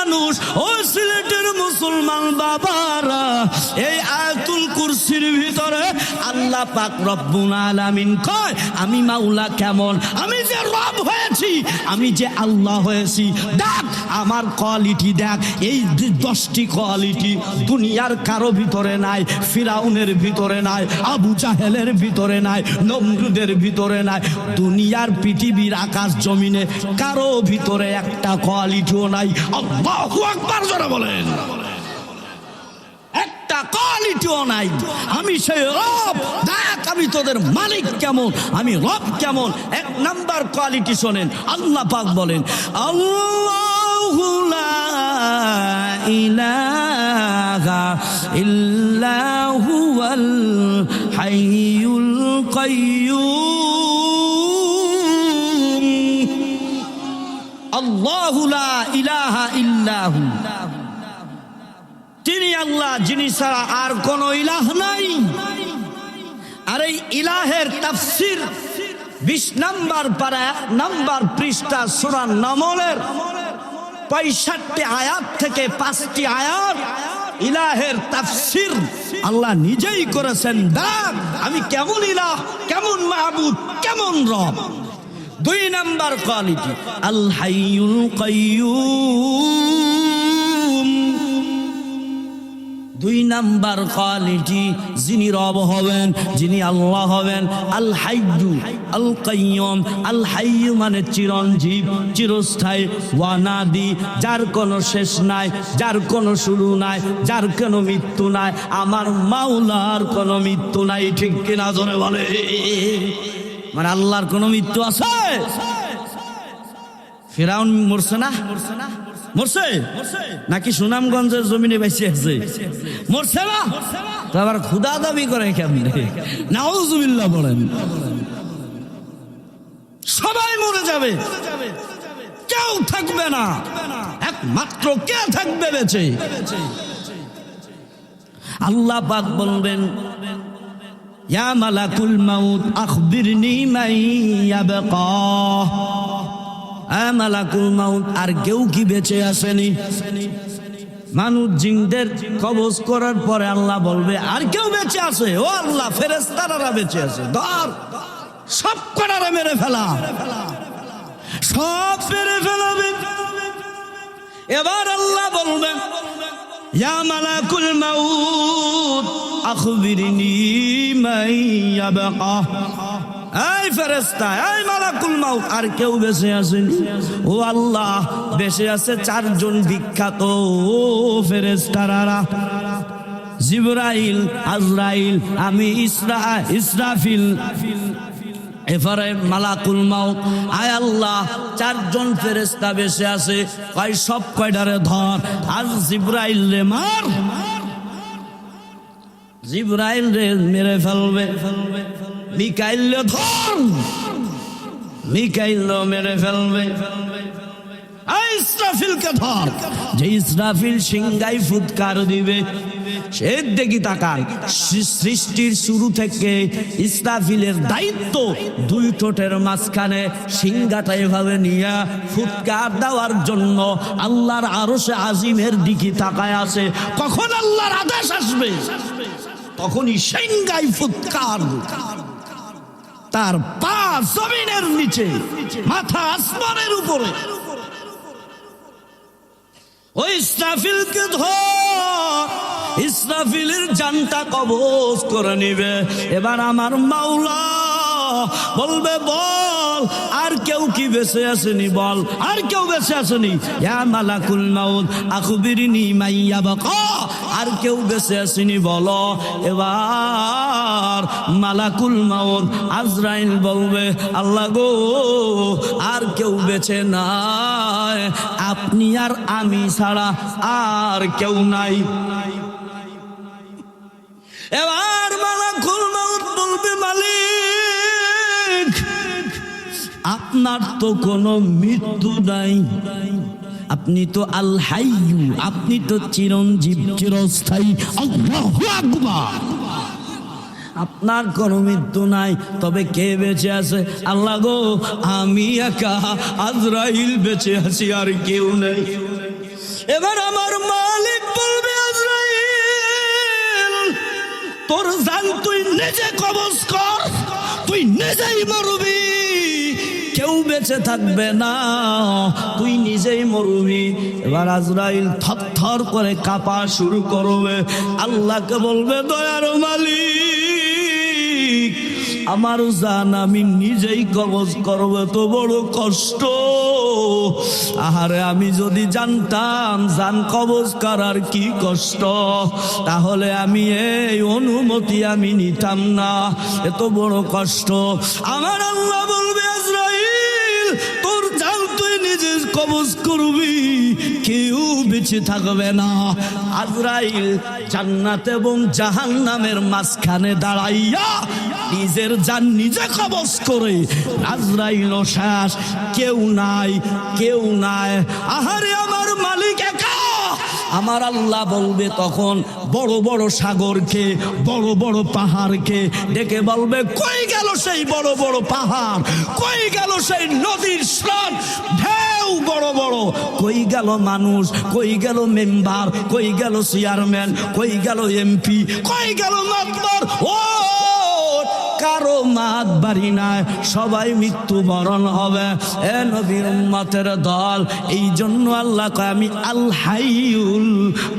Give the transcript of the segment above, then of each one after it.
মানুষ, ও সিলেটের মুসলমান বাবারা, এই আয়াতুল কুরসির ভিতরে আল্লাহ পাক রব্বুল আলামিন কয় আমি মাওলা কেমন, আমি যে রব হয়েছি, আমি যে আল্লাহ হয়েছি, দেখ আমার কোয়ালিটি দেখ। এই 10টি কোয়ালিটি দুনিয়ার কারো ভিতরে নাই, ফিরাউনের ভিতরে নাই, আবু জাহেলের ভিতরে নাই, নমরুদের ভিতরে নাই, দুনিয়ার পৃথিবীর আকাশ জমিনে কারো ভিতরে একটা কোয়ালিটিও নাই। আল্লাহু আকবার জোরে বলেন। একটা কোয়ালিটিও নাই। আমি সেই রব, দেখ আমি তোদের মালিক কেমন, আমি রব কেমন। 1 নাম্বার কোয়ালিটি শোনেন, আল্লাহ পাক বলেন আল্লাহু লা ইলাহা ইল্লা হুয়াল হাইয়ুল কাইয়্যুম। আল্লাহু লা ইলাহা ইল্লা হু, তিনি আল্লাহ, যিনি ছাড়া আর কোন ইলাহ নাই। আর এই ইলাহের তাফসীর 20 নাম্বার পারা 1 নাম্বার পৃষ্ঠা সূরা নামলের 65 আয়াত থেকে 5টি আয়াত ইলাহের তাফসীর আল্লাহ নিজেই করেছেন। দেখ আমি কেমন ইলাহ, কেমন মাহবুব, কেমন রব। 2 নাম্বার কোয়ালিটি আল হাইয়ুল কাইয়্যুম। 2 নাম্বার কোয়ালিটি, যিনি রব হবেন, যিনি আল্লাহ হবেন, আল হাইয়্যু আল কাইয়্যুম। আল হাইয়্যু মানে চিরঞ্জীব, চিরস্থায়ী, ওয়ানাদি, যার কোনো শেষ নাই, যার কোনো শুরু নাই, যার কোনো মৃত্যু নাই। আমার মাওলার কোনো মৃত্যু নাই, ঠিক কিনা জোরে বলে। মানে আল্লাহর কোনো মৃত্যু আছে? ফিরাউন মরছে না? মরছে নাকি সুনামগঞ্জের জমিনে বেঁচে আছে? মরছে না? তো আবার খুদা দাবি করে কেমনে? নাউজুবিল্লাহ বলেন। সবাই মরে যাবে, কেউ থাকবে না, একমাত্র কে থাকবে বেঁচে? আল্লাহ পাক বলবেন ইয়া মালাকুল মাউত আখবিরনি মান ইয়াবকা। মালাকুল মাউত, আর কেউ কি বেঁচে আসেনি? মানুষ জিনদের কবজ করার পরে আল্লাহ বলবে আর কেউ বেঁচে আছে? ও আল্লাহ, ফেরেশতারা বেঁচে আছে, ধর সব কটারে মেরে ফেলা, সব মেরে ফেলাবে। এবার আল্লাহ বলবেন ইয়া মালাকুল মাউত আখবিরনি মান ইয়াবকা। এই ফেরেশতা, এই মালাকুল মাউত, আর কেউ বেঁচে আছেনি? ও আল্লাহ, বেঁচে আছে 4 জন বিখ্যাত ফেরেশতারা, জিবরাইল, আজরাইল, আমি ইসরাফিল। এবারে মালাকুল মাউত, আয় আল্লাহ 4 জন ফেরেশতা বেঁচে আছে, কয় সব কয়টারে ধর, আর জিবরাইল রে মার। জিবরাইল রে মেরে ফেলবে। মিকাইল ধর, মিকাইল মেরে ফেলবে। ইসরাফিলকে ধর, যে ইসরাফিল সিংহাই ফুৎকার দিবে। সে দেখি তাকান, সৃষ্টির শুরু থেকে ইসরাফিলের দায়িত্ব 2 ঠোঁটের মাঝখানে সিংহাটা এভাবে নিয়ে ফুৎকার দেওয়ার জন্য আল্লাহর আরশে আজিমের দিকে তাকায় আছে। কখন আল্লাহর আদেশ আসবে তখনই সিংহাই ফুৎকার। তার পা জমিনের নিচে, মাথা আসমানের উপরে। ওই ইসরাফিলকে ধর, ইসরাফিলের জানটা কবজ করে নিবে। এবার আমার মাওলা বলবে বল আর কেউ কি বেঁচে আসেনি? বল আর কেউ বেঁচে আসেনি? ইয়া মালাকুল মাউত আখবিরনি মান ইয়াবকা। আর কেউ বেঁচে আসেনি বলো। এবার মালাকুল মাউত আজরাইল বলবে আল্লাহ গো, আর কেউ বেঁচে নাই, আপনি আর আমি ছাড়া আর কেউ নাই। এবার মালাকুল মাউত বলবে মালিক, আপনার তো কোনো মৃত্যু নাই, আপনি তো আল হাইয়ু, আপনি তো চিরঞ্জীব, চিরস্থায়ী। আল্লাহু আকবার। আপনার কোনো মৃত্যু নাই, তবে কে বেঁচে আছে? আল্লাহ গো, আমি একা, আজরাইল বেঁচে আছি, আর কেউ নেই। এবার আমার মালিক বলবে, আজরাইল তোর জান তুই নিজে কবজ কর, তুই নিজেই মরবি, কেউ বেঁচে থাকবে না, তুই নিজেই মরবি। এবার আজরাইল থরথর করে কাঁপা শুরু করবে, আল্লাহকে বলবে, দয়ার মালিক আমার জান আমি নিজেই কবজ করব, তো বড় কষ্ট। আহারে আমি যদি জানতাম জান কবজ করার কি কষ্ট, তাহলে আমি এই অনুমতি আমি নিতাম না, এত বড় কষ্ট। আমার আল্লাহ বলবে, আজরাইল তোর জান তুই নিজে কবজ করবি, কেউ বেঁচে থাকবে না। আজরাইল জান্নাত এবং জাহান্নামের মাঝখানে দাঁড়াইয়া নিজের জান নিজে কবজ করে, আজরাইল শেষ, কেউ নাই, কেউ নাই। আহারে আমার মালিক একা। আমার আল্লাহ বলবে তখন বড় বড় সাগরকে, বড় বড় পাহাড়কে ডেকে বলবে, কই গেল সেই বড় বড় পাহাড়, কই গেল সেই নদীর স্রোত ঢেউ বড় বড়, কই গেল মানুষ, কই গেল মেম্বার, কই গেল চেয়ারম্যান, কই গেল এমপি, কই গেল মাতবার? ও কারো মাত বাড়ি নাই, সবাই মৃত্যুবরণ হবে। এ নবীর উম্মতের দল, এই জন্য আল্লাহ কয় আমি আল হাইয়ুল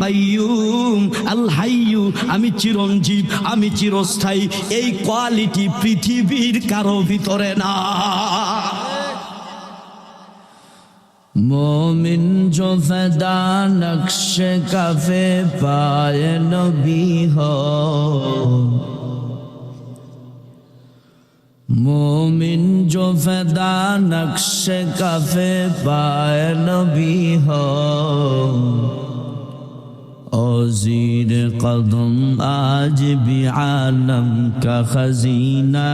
কাইয়ুম, আল হাইয়ু আমি চিরঞ্জীব, আমি চিরস্থায়ী। এই কোয়ালিটি পৃথিবীর কারো ভিতরে না। मोमिन जो फदा नक्श कफे पाए नबी हो, मोमिन जो फदा नक्श कफे पाए नबी हो, और ज़ीर कदम आज भी आलम का खजीना,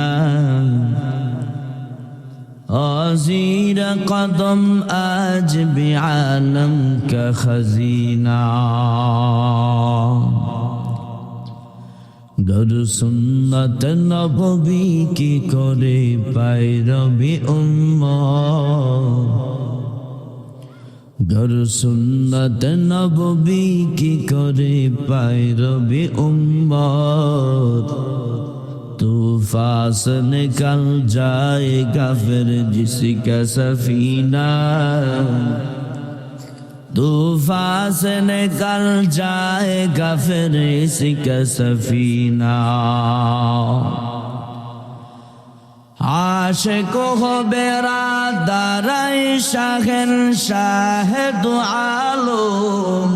ज़ीर कदम आज भी आलम का खजीना। गर सुन्नत नबवी की करे पैरवी उम्मत, गर सुन्नत नबवी की करे पैरवी उम्मत, तूफान से निकल जाएगा फिर जिसका सफीना, तूफान से निकल जाएगा फिर इसका सफीना। आशिको हो बेरादर शहंशाह दो आलम,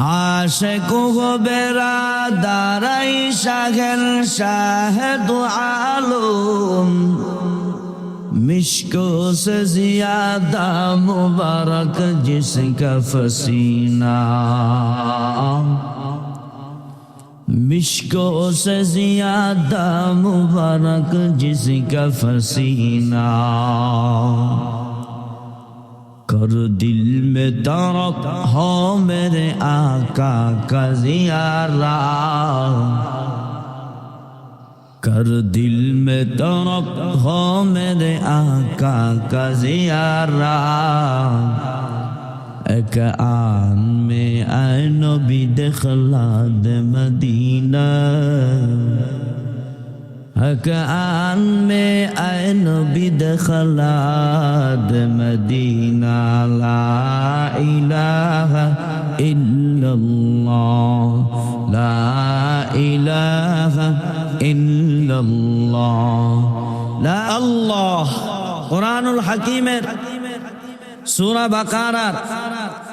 आशिको हो बेरादर शहंशाह दो आलम, मिश्को से ज्यादा मुबारक जिसका फसीना, मिश्को से ज्यादा मुबारक जिसका फसीना। कर दिल में तरफ हो मेरे आका का ज़ियारा, कर दिल में तरफ हो मेरे आका का ज़ियारा। एक आन में आए नबी दिखला दे मदीना, एक आन में आए नबी दिखला दे मदीना। ला इलाहा इल्लल्लाह, ला इलाहा इल्लल्लाह, ला अल्लाह। कुरानुल हकीमेर सूरा बाकारार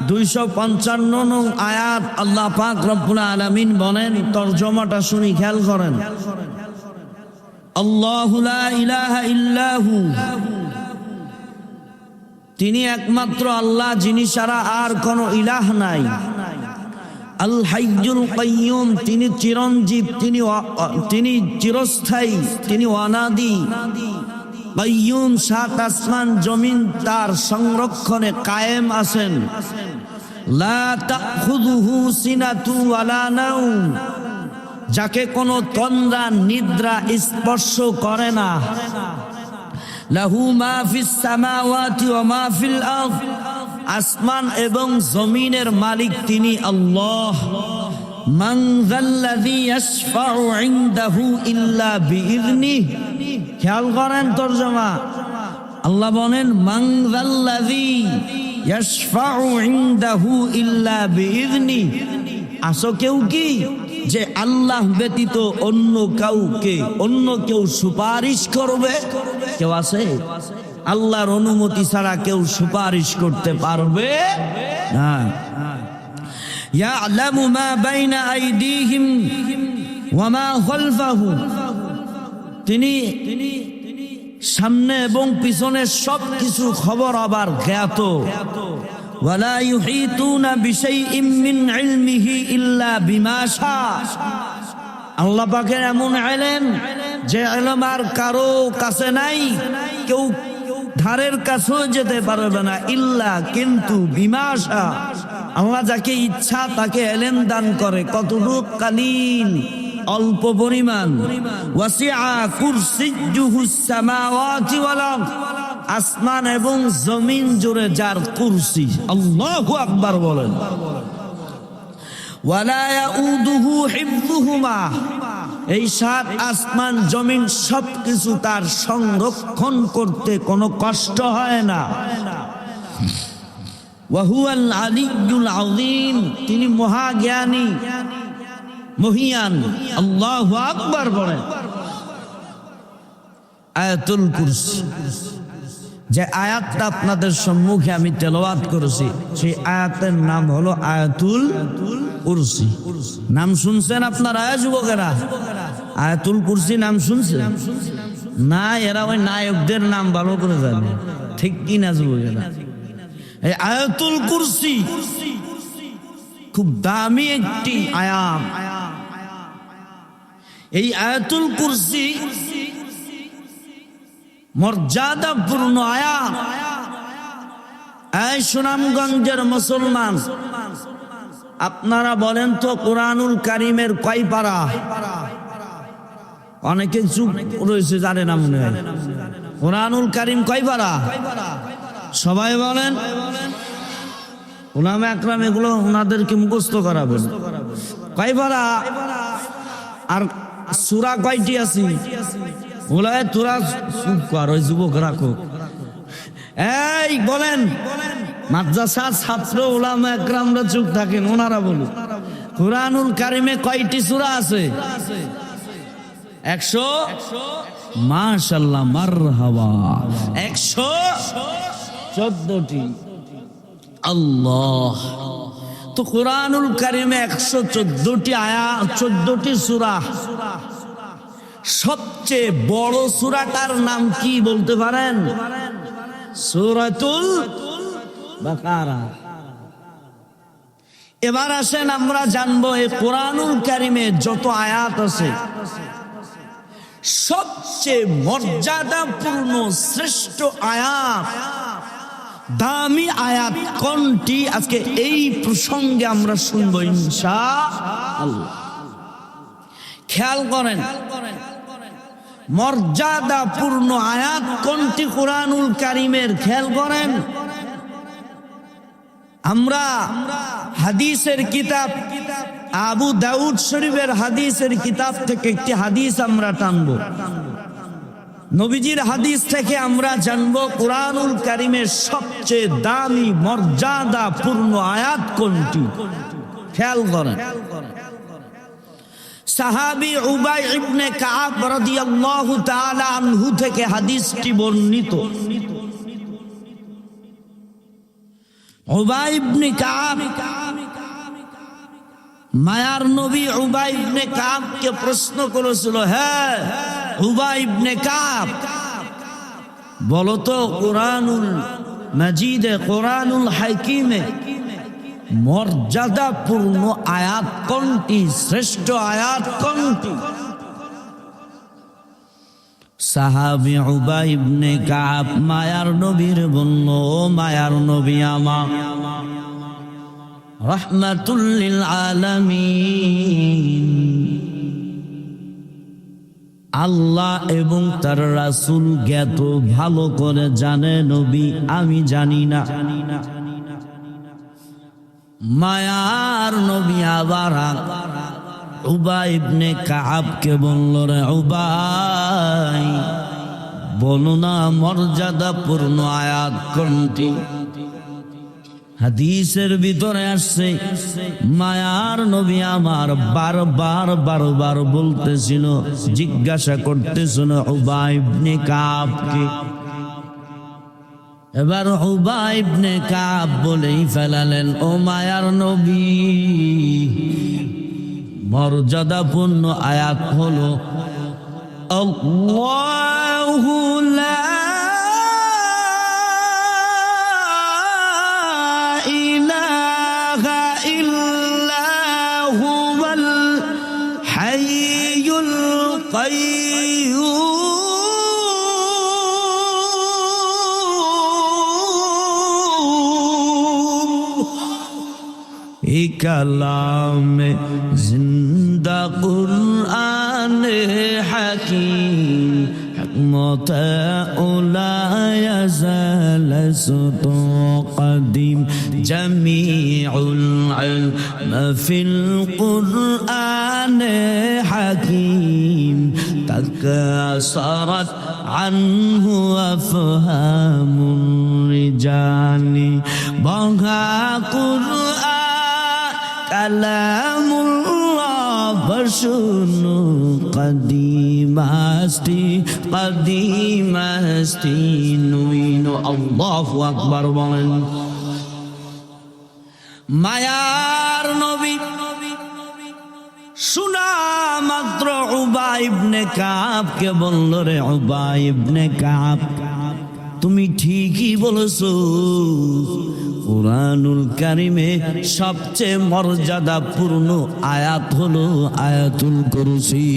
255 নং আয়াত আল্লাহ পাক রব্বুল আলামিন বলেন, তরজমাটা শুনি খেয়াল করেন। আল্লাহু লা ইলাহা ইল্লাহু, তিনি একমাত্র আল্লাহ, যিনি ছাড়া আর কোনো ইলাহ নাই। আল হাইয়ুল কাইয়ুম, তিনি চিরঞ্জীব, তিনি চিরস্থায়ী, তিনি অনাদি। কাইয়ুম, সাত আসমান জমিন তার সংরক্ষণে কায়েম আছেন। লা তাখুযুহু সিনাতু ওয়ালা নাওম, যাকে কোনো তন্দ্রা নিদ্রা স্পর্শ করে না। লাহু মা ফিস সামাওয়াতি ওয়া মা ফিল আরদ, আসমান এবং জমিনের মালিক তিনি আল্লাহ। মান যাল্লাযী ইয়াশফাউ ইনদাহু ইল্লা বিইذনিহি, খেয়াল করেন তরজমা। আল্লাহ বলেন মান যাল্লাযী ইয়াশফাউ ইনদাহু ইল্লা বিইذনিহি, আসো কেউ কি যে আল্লাহ ব্যতীত অন্য কেউ সুপারিশ করবে? কেউ আছে? আল্লাহর অনুমতি ছাড়া কেউ সুপারিশ করতে পারবে না। ইয়ালামু মা বাইনা আইদিহিম ওয়া মা খালফাহুম, তিনি সামনে এবং পিছনের সবকিছু খবর আবার জ্ঞাত। ওয়ালা ইউহিতুনা বিশাইইম মিন ইলমিহি ইল্লা বিমা শা, আল্লাহ পাকের এমন ইলম যে ইলম আর কারো কাছে নাই, কেউ ধারের কাছেও যেতে পারবে না। ইল্লা, কিন্তু বিমা শা, আল্লাহ যাকে ইচ্ছা তাকে ইলম দান করে। কতটুকু? কালিল, অল্প পরিমাণ। ওয়াসিআ কুরসিয়্যুহুস সামাওয়াতি ওয়াল আরদ, আসমান এবং জমিন জুড়ে যার কুরসি। আল্লাহু আকবার বলেন। ওয়ালা ইয়াউদুহু হিফযুহুমা, এই সাত আসমান জমিন সবকিছু তার সংরক্ষণ করতে কোনো কষ্ট হয় না। ওয়া হুয়াল আলিয়্যুল আযীম, তিনি মহাজ্ঞানী মহিয়ান। আল্লাহু আকবার বলেন। আয়াতুল কুরসি, যে আয়াতটা আপনাদের সম্মুখে আমি তেলাওয়াত করেছি, সেই আয়াতের নাম হলো আয়াতুল কুরসি। নাম শুনছেন আপনারা যুবকেরা? আয়াতুল কুরসি নাম শুনছেন না? এরা ওই নায়কদের নাম ভালো করে জানে, ঠিক কি না যুবকেরা? এই আয়াতুল কুরসি খুব দামি একটি আয়াত। এই আয়াতুল কুরসি মর্যাদাপূর্ণ আয়াত। এই সুনামগঞ্জের মুসলমান, আপনারা বলেন তো কুরআনুল কারীমের কয় পারা? অনেকে চুপ রয়েছে, জানে না মনে হয়। কুরআনুল কারীম কয় পারা? সবাই বলেন। উলামা আকরাম এগুলো ওনাদেরকে মুখস্থ করাবেন। কয় পারা? আর সূরা কয়টি আছে? ওলায় তোরা চুপ কর, ওই যুবক রাখো। এই বলেন, মাদ্রাসার ছাত্র উলামা একরামরা চুপ থাকেন, ওনারা বলুন। কুরআনুল কারীমে কয়টি সূরা আছে? 100। মাশাআল্লাহ, মারহাবা, 114টি। আল্লাহ, তো কুরআনুল কারীমে 114টি আয়াত, 14টি সূরা। সবচেয়ে বড় সূরাটার নাম কি বলতে পারেন? সূরাতুল বাকারা। এবার আসেন আমরা জানবো এই কুরআনুল কারীমে যত আয়াত আছে, সবচেয়ে মর্যাদাপূর্ণ শ্রেষ্ঠ আয়াত, দামি আয়াত কোনটি? আজকে এই প্রসঙ্গে আমরা শুনবো ইনশাআল্লাহ। খেয়াল করেন, মর্যাদাপূর্ণ আয়াত কোনটি কুরআনুল কারীমের? খেয়াল করেন। আমরা হাদিসের কিতাব আবু দাউদ শরীফের হাদিসের কিতাব থেকে একটি হাদিস আমরা টানবো। নবীজির হাদিস থেকে আমরা জানবো কুরআনুল কারীমের সবচেয়ে দামি মর্যাদাপূর্ণ আয়াত কোনটি। খেয়াল করেন, সাহাবী উবাই ইবনে কাব রাদিয়াল্লাহু তাআলা আনহু থেকে হাদিসটি বর্ণিত। উবাই ইবনে কাব, মায়ার নবী উবাই ইবনে কাবকে প্রশ্ন করেছিল, হ্যাঁ উবাই ইবনে কাব, বলো তো কুরআনুল মাজিদে, কুরআনুল হাকিমে মর্যাদাপূর্ণ আয়াত কোনটি, শ্রেষ্ঠ আয়াত কোনটি? সাহাবী উবাই ইবনে কাব মায়ার নবীর বলল, ও মায়ার নবী আমার, রাহমাতুল লিল আলামিন, আল্লাহ এবং তার রাসূল জ্ঞাত ভালো করে জানে, নবী আমি জানি না। মায়ার নবী আবার উবাই ইবনে কাবকে বলল, রে উবাই, বলো না মর্যাদাপূর্ণ আয়াত কোনটি? হাদিসের ভিতরে আসছে মায়ার নবী আমার বারবার বলতেছিল, জিজ্ঞাসা করতেছিল উবাই ইবনে কাবকে। এবার উবাই ইবনে কাব বলেই ফেলালেন, ও মায়ার নবী, মর্যাদাপূর্ণ আয়াত হলো আল্লাহু লা ইলাহা ইল্লা হুয়াল হাইয়ুল কাইয়্যুম কালামে জিন্দা কুরআন হাকীম হিকমত উলা ইয়াজাল সুতু কদিম জামিউল ইলম ফিল কুরআন হাকীম তাকাসারাত আনহু আফহামুর রিজালি বাহা কুরআন কালামুল্লাহ বশুনু কদিমাস্তি নুইনো। আল্লাহু আকবার বলেন। মায়ার নবী শোনা মাত্র উবাই ইবনে কাবকে বলল, রে উবাই ইবনে কাব, তুমি ঠিকই বলেছো, কুরআনুল কারীমে সবচেয়ে মর্যাদাপূর্ণ আয়াত হলো আয়াতুল কুরসি।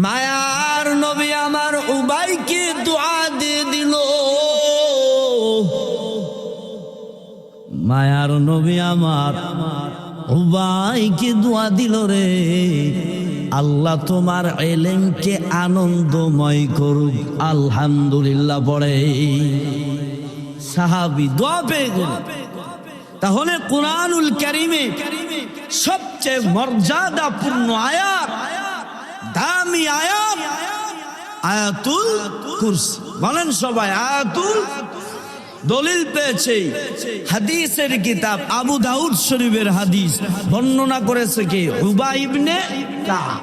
মায়ার নবী আমার উবাইকে দোয়া দিয়ে দিল। মায়ার নবী আমার উবাইকে দোয়া দিল, রে আল্লাহ তোমার ইলমকে আনন্দময় করুক। আলহামদুলিল্লাহ পড়ে সাহাবী দোয়া পেয়ে গেল। তাহলে কুরআনুল কারীমে সবচেয়ে মর্যাদাপূর্ণ আয়াত, দামি আয়াত আয়াতুল কুরসি। বলেন সবাই আয়াতুল। দলিল পেয়েছে হাদিসের কিতাব আবু দাউদ শরীফের হাদিস, বর্ণনা করেছে কে? উবাই ইবনে কাব।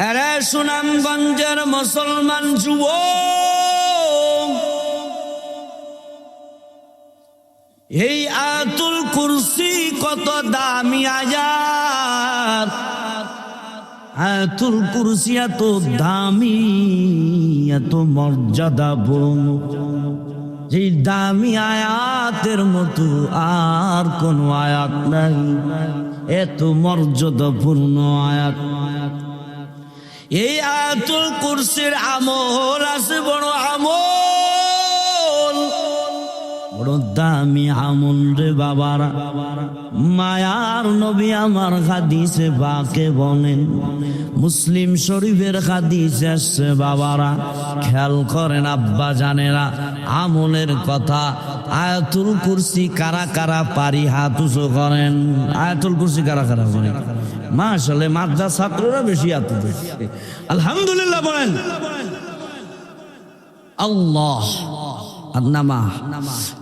আরে সুনামগঞ্জের মুসলমান যুবক, এই আয়াতুল কুরসি কত দামি আয়াত। আয়াতুল কুরসি এত দামি, এত মর্যাদাপূর্ণ, যে দামি আয়াতের মতো আর কোন আয়াত নাই। এত মর্যাদাপূর্ণ আয়াত। এই আয়াতুল কুরসির আমল আছে, বড় আমল, বড় দামি আমল রে বাবারা। মায়ার নবী আমার হাদিসে পাকে বলেন, মুসলিম শরীফের হাদিসে আসছে বাবারা, খেয়াল করেন আব্বা জানেরা আমলের কথা। আয়াতুল কুরসি কারা কারা পারি হাত উঁচু করেন। আয়াতুল কুরসি কারা কারা করেন? মাশাআল্লাহ, মাদ্রাসা ছাত্ররা বেশি হাত উঠেছে। আলহামদুলিল্লাহ বলেন। আল্লাহ নামা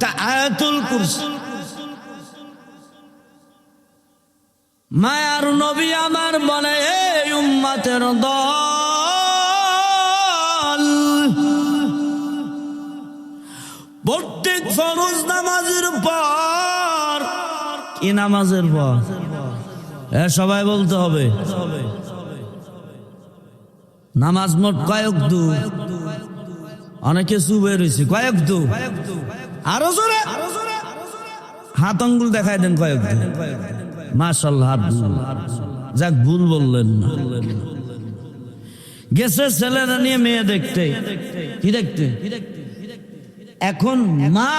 তা আয়াতুল কুরসি। মায়ার নবী আমার বলে, এই উম্মতের দল, প্রত্যেক ফরজ নামাজের পর, কি নামাজের পর সবাই বলতে হবে, নামাজ মোট কয়েক দু, অনেকে সুবে রয়েছে কয়েক দু, আরো জোরে হাত আঙ্গুল দেখায় দেন কয়েক দু। মাশাআল্লাহ, যাক ভুল বললেন না। গেছে ছেলেরা নিয়ে মেয়ে দেখতে, কি দেখতে? এখন মা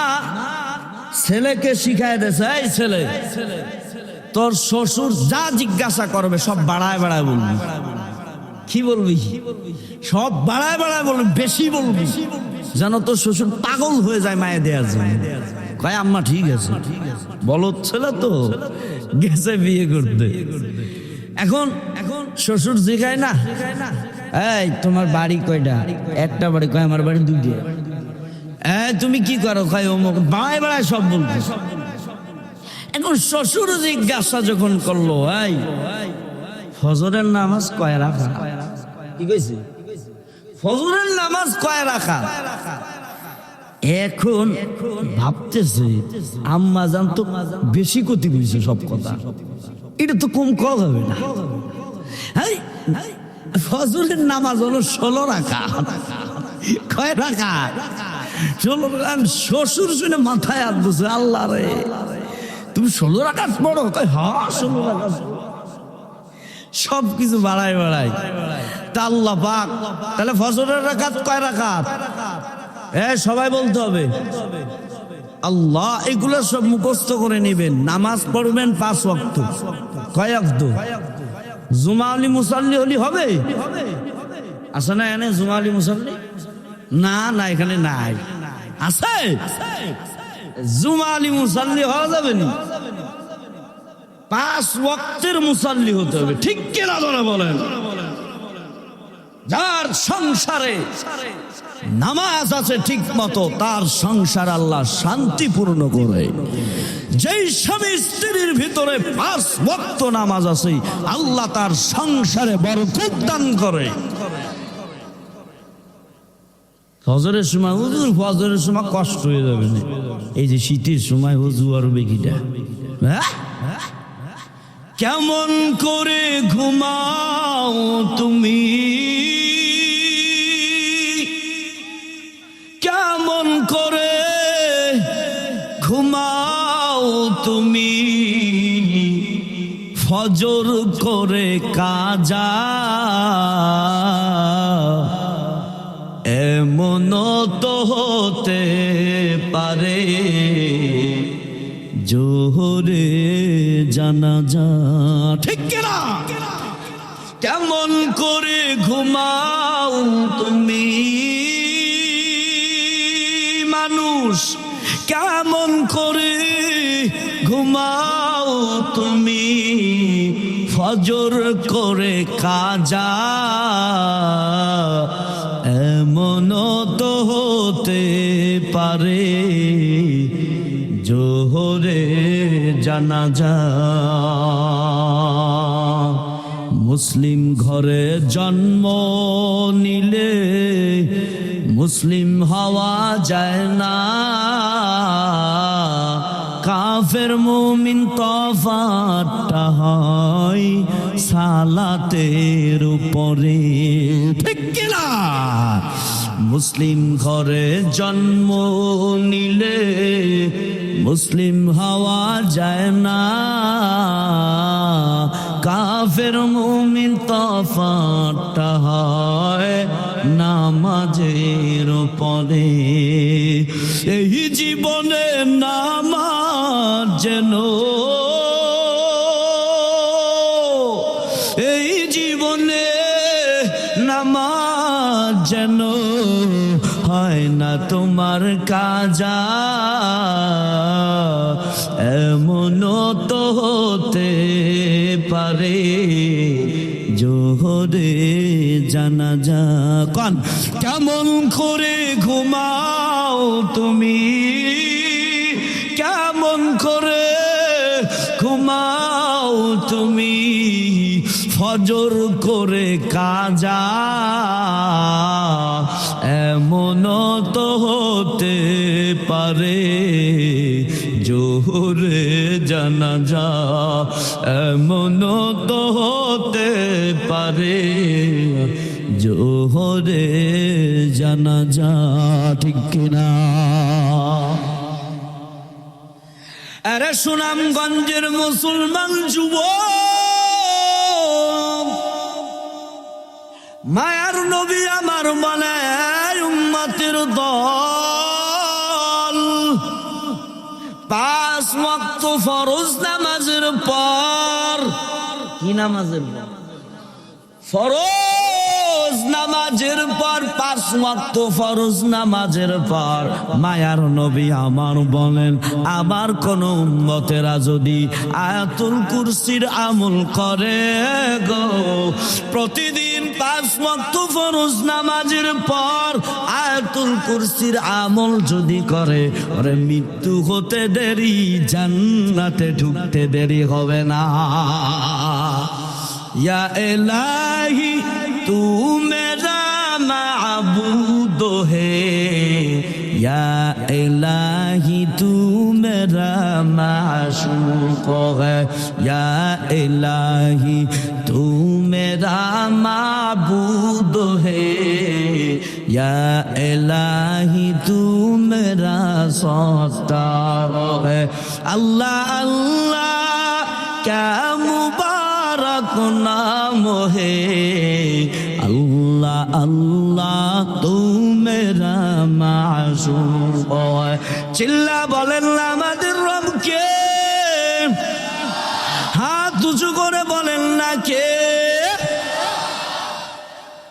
ছেলেকে শিখায় দিয়েছে, এই ছেলে তোর শ্বশুর যা জিজ্ঞাসা করবে সব বাড়ায় বাড়ায় বলবি। কি বলবি? সব বাড়ায় বাড়ায় বলবি, বেশি বলবি, যেন তোর শ্বশুর পাগল হয়ে যায় মায়ে দেওয়ার জন্য। কয় আম্মা ঠিক আছে, বলদ ছেলে তো গেছে বিয়ে করতে। এখন শ্বশুর জিগায় না, এই তোমার বাড়ি কয়টা? একটা বাড়ি। কয় আমার বাড়ি দুইটা। তুমি কি করো? কয় অমুক। বাড়ায় বাড়ায় সব বলবে। এখন শ্বশুর জিজ্ঞাসা যখন করলো, এই ফজরের নামাজ কয় রাখা? কি কইছে? ফজরের নামাজ কয় রাখা? এখন ভাবতেছে আম্মা জান তো বেশি ক্ষতি বুঝছে সব কথা, এটা তো কম করা যাবে না। ফজরের নামাজ হলো 16 রাকাত। কয় রাকাত? 16 রাকাত। শ্বশুর শুনে মাথায় হাত দিছে, আল্লাহ রে তুমি 16 রাকাত পড়ো? কয় হ্যাঁ 16 রাকাত। সবকিছু বাড়ায় বাড়ায় তা আল্লাহ পাক। তাহলে ফজরের রাকাত কয় রাকাত? সবাই বলতে হবে আল্লাহ। এগুলো সব মুখস্থ করে নেবেন। নামাজ পড়বেন 5 ওয়াক্ত। কয় ওয়াক্ত? জুমা আলী মুসাল্লি হলি হবে? আছে না এখানে জুমা আলী মুসাল্লি? না না, এখানে নাই। আছে? জুমা আলী মুসাল্লি হওয়া যাবে না, 5 ওয়াক্তের মুসাল্লি হতে হবে। ঠিক কিনা ধরে বলেন? যার সংসারে নামাজ আছে ঠিক মতো, তার সংসার আল্লাহ শান্তিপূর্ণ করে। যেই স্বামী স্ত্রীর ভিতরে 5 ওয়াক্ত নামাজ আছে, আল্লাহ তার সংসারে বরকত দান করে। ফজরের সময় হুজুর, ফজরের সময় কষ্ট হয়ে যাবে না, এই যে শীতের সময় হুজুর আর বেকিটা। কেমন করে ঘুমাও তুমি, কেমন করে ঘুমাও তুমি, ফজর করে কাজা, এমন তো হতে পারে জোহরে জানাজা। ঠিক কিনা? কেমন করে ঘুমাও তুমি, মানুষ কেমন করে ঘুমাও তুমি, ফজর করে কাজা, এমন তো হতে পারে জোহরে জানাজা। মুসলিম ঘরে জন্ম নিলে মুসলিম হওয়া যায় না, কাফের মুমিন তফাৎটা হয় সালাতের উপরে। ঠিক কিনা? মুসলিম ঘরে জন্ম নিলে মুসলিম হওয়া যায় না, কাফের মুমিন তফাৎটা হয় নামাজের উপরে। এই জীবনে নামাজ যেন, এই জীবনে নামাজ যেন হয় না তোমার কাজা, এমন তো হতে পারে জোহরে জানাজা। কোন কেমন করে ঘুমাও তুমি, কেমন করে ঘুমাও তুমি, ফজর করে কাজা, এমন তো হতে পারে জোহরে জানাজা, এমন তো হতে পারে জোহরে জানাজা। ঠিক কিনা? আরে সুনামগঞ্জের মুসলমান যুবক, মায়ার নবী আমার বলে উম্মতের দল, 5 ওয়াক্ত ফরজ নামাজের পর, কি নামাজের পর? ফরজ নামাজের পর, 5 ওয়াক্ত ফরজ নামাজের পর মায়ার নবী আমার বলেন, আবার কোন উম্মতেরা যদি আয়াতুল কুরসির আমল করে গো, প্রতিদিন 5 ওয়াক্ত ফরজ নামাজের পর আয়াতুল কুরসির আমল যদি করে, ওরে মৃত্যু হতে দেরি, জান্নাতে ঢুকতে দেরি হবে না। या इलाही तू मेरा माबूद है, या इलाही तू मेरा माशूक है, या इलाही तू मेरा माबूद है, या इलाही तू मेरा सत्तार है। अल्लाह अल्लाह क्या मुबारक नाम है, अल्लाह अल्लाह तू मेरा माशूक है। चिल्ला বলেন না আমাদের রবকে, হাত উঁচু করে বলেন না কে?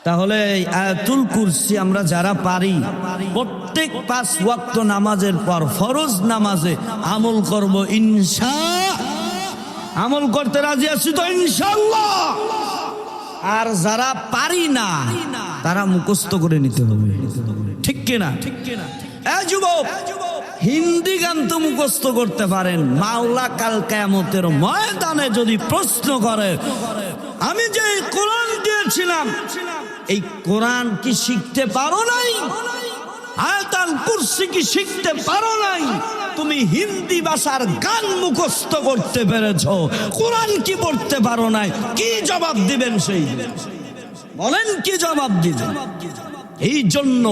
তাহলে আয়াতুল কুরসি আমরা যারা পারি, প্রত্যেক 5 ওয়াক্ত নামাজের পর ফরজ নামাজে আমল করব ইনশাআল্লাহ। আমল করতে রাজি আছি তো ইনশাআল্লাহ? আর যারা পারি না তারা মুখস্থ করে নিতে হবে, ঠিক কিনা? এ যুবক, হিন্দি গান তো মুখস্থ করতে পারেন, মাওলা কাল কিয়ামতের ময়দানে যদি প্রশ্ন করে, আমি যে কোরআন দিয়েছিলাম এই কোরআন কি শিখতে পারো নাই? আয়াতুল কুরসি কি শিখতে পারো নাই? তুমি হিন্দি ভাষার গান মুখস্থ করতে পেরেছো, কোরআন কি পড়তে পারো নাই? কি জবাব দিবেন? সেই বলেন, কি জবাব দিবেন? এই জন্য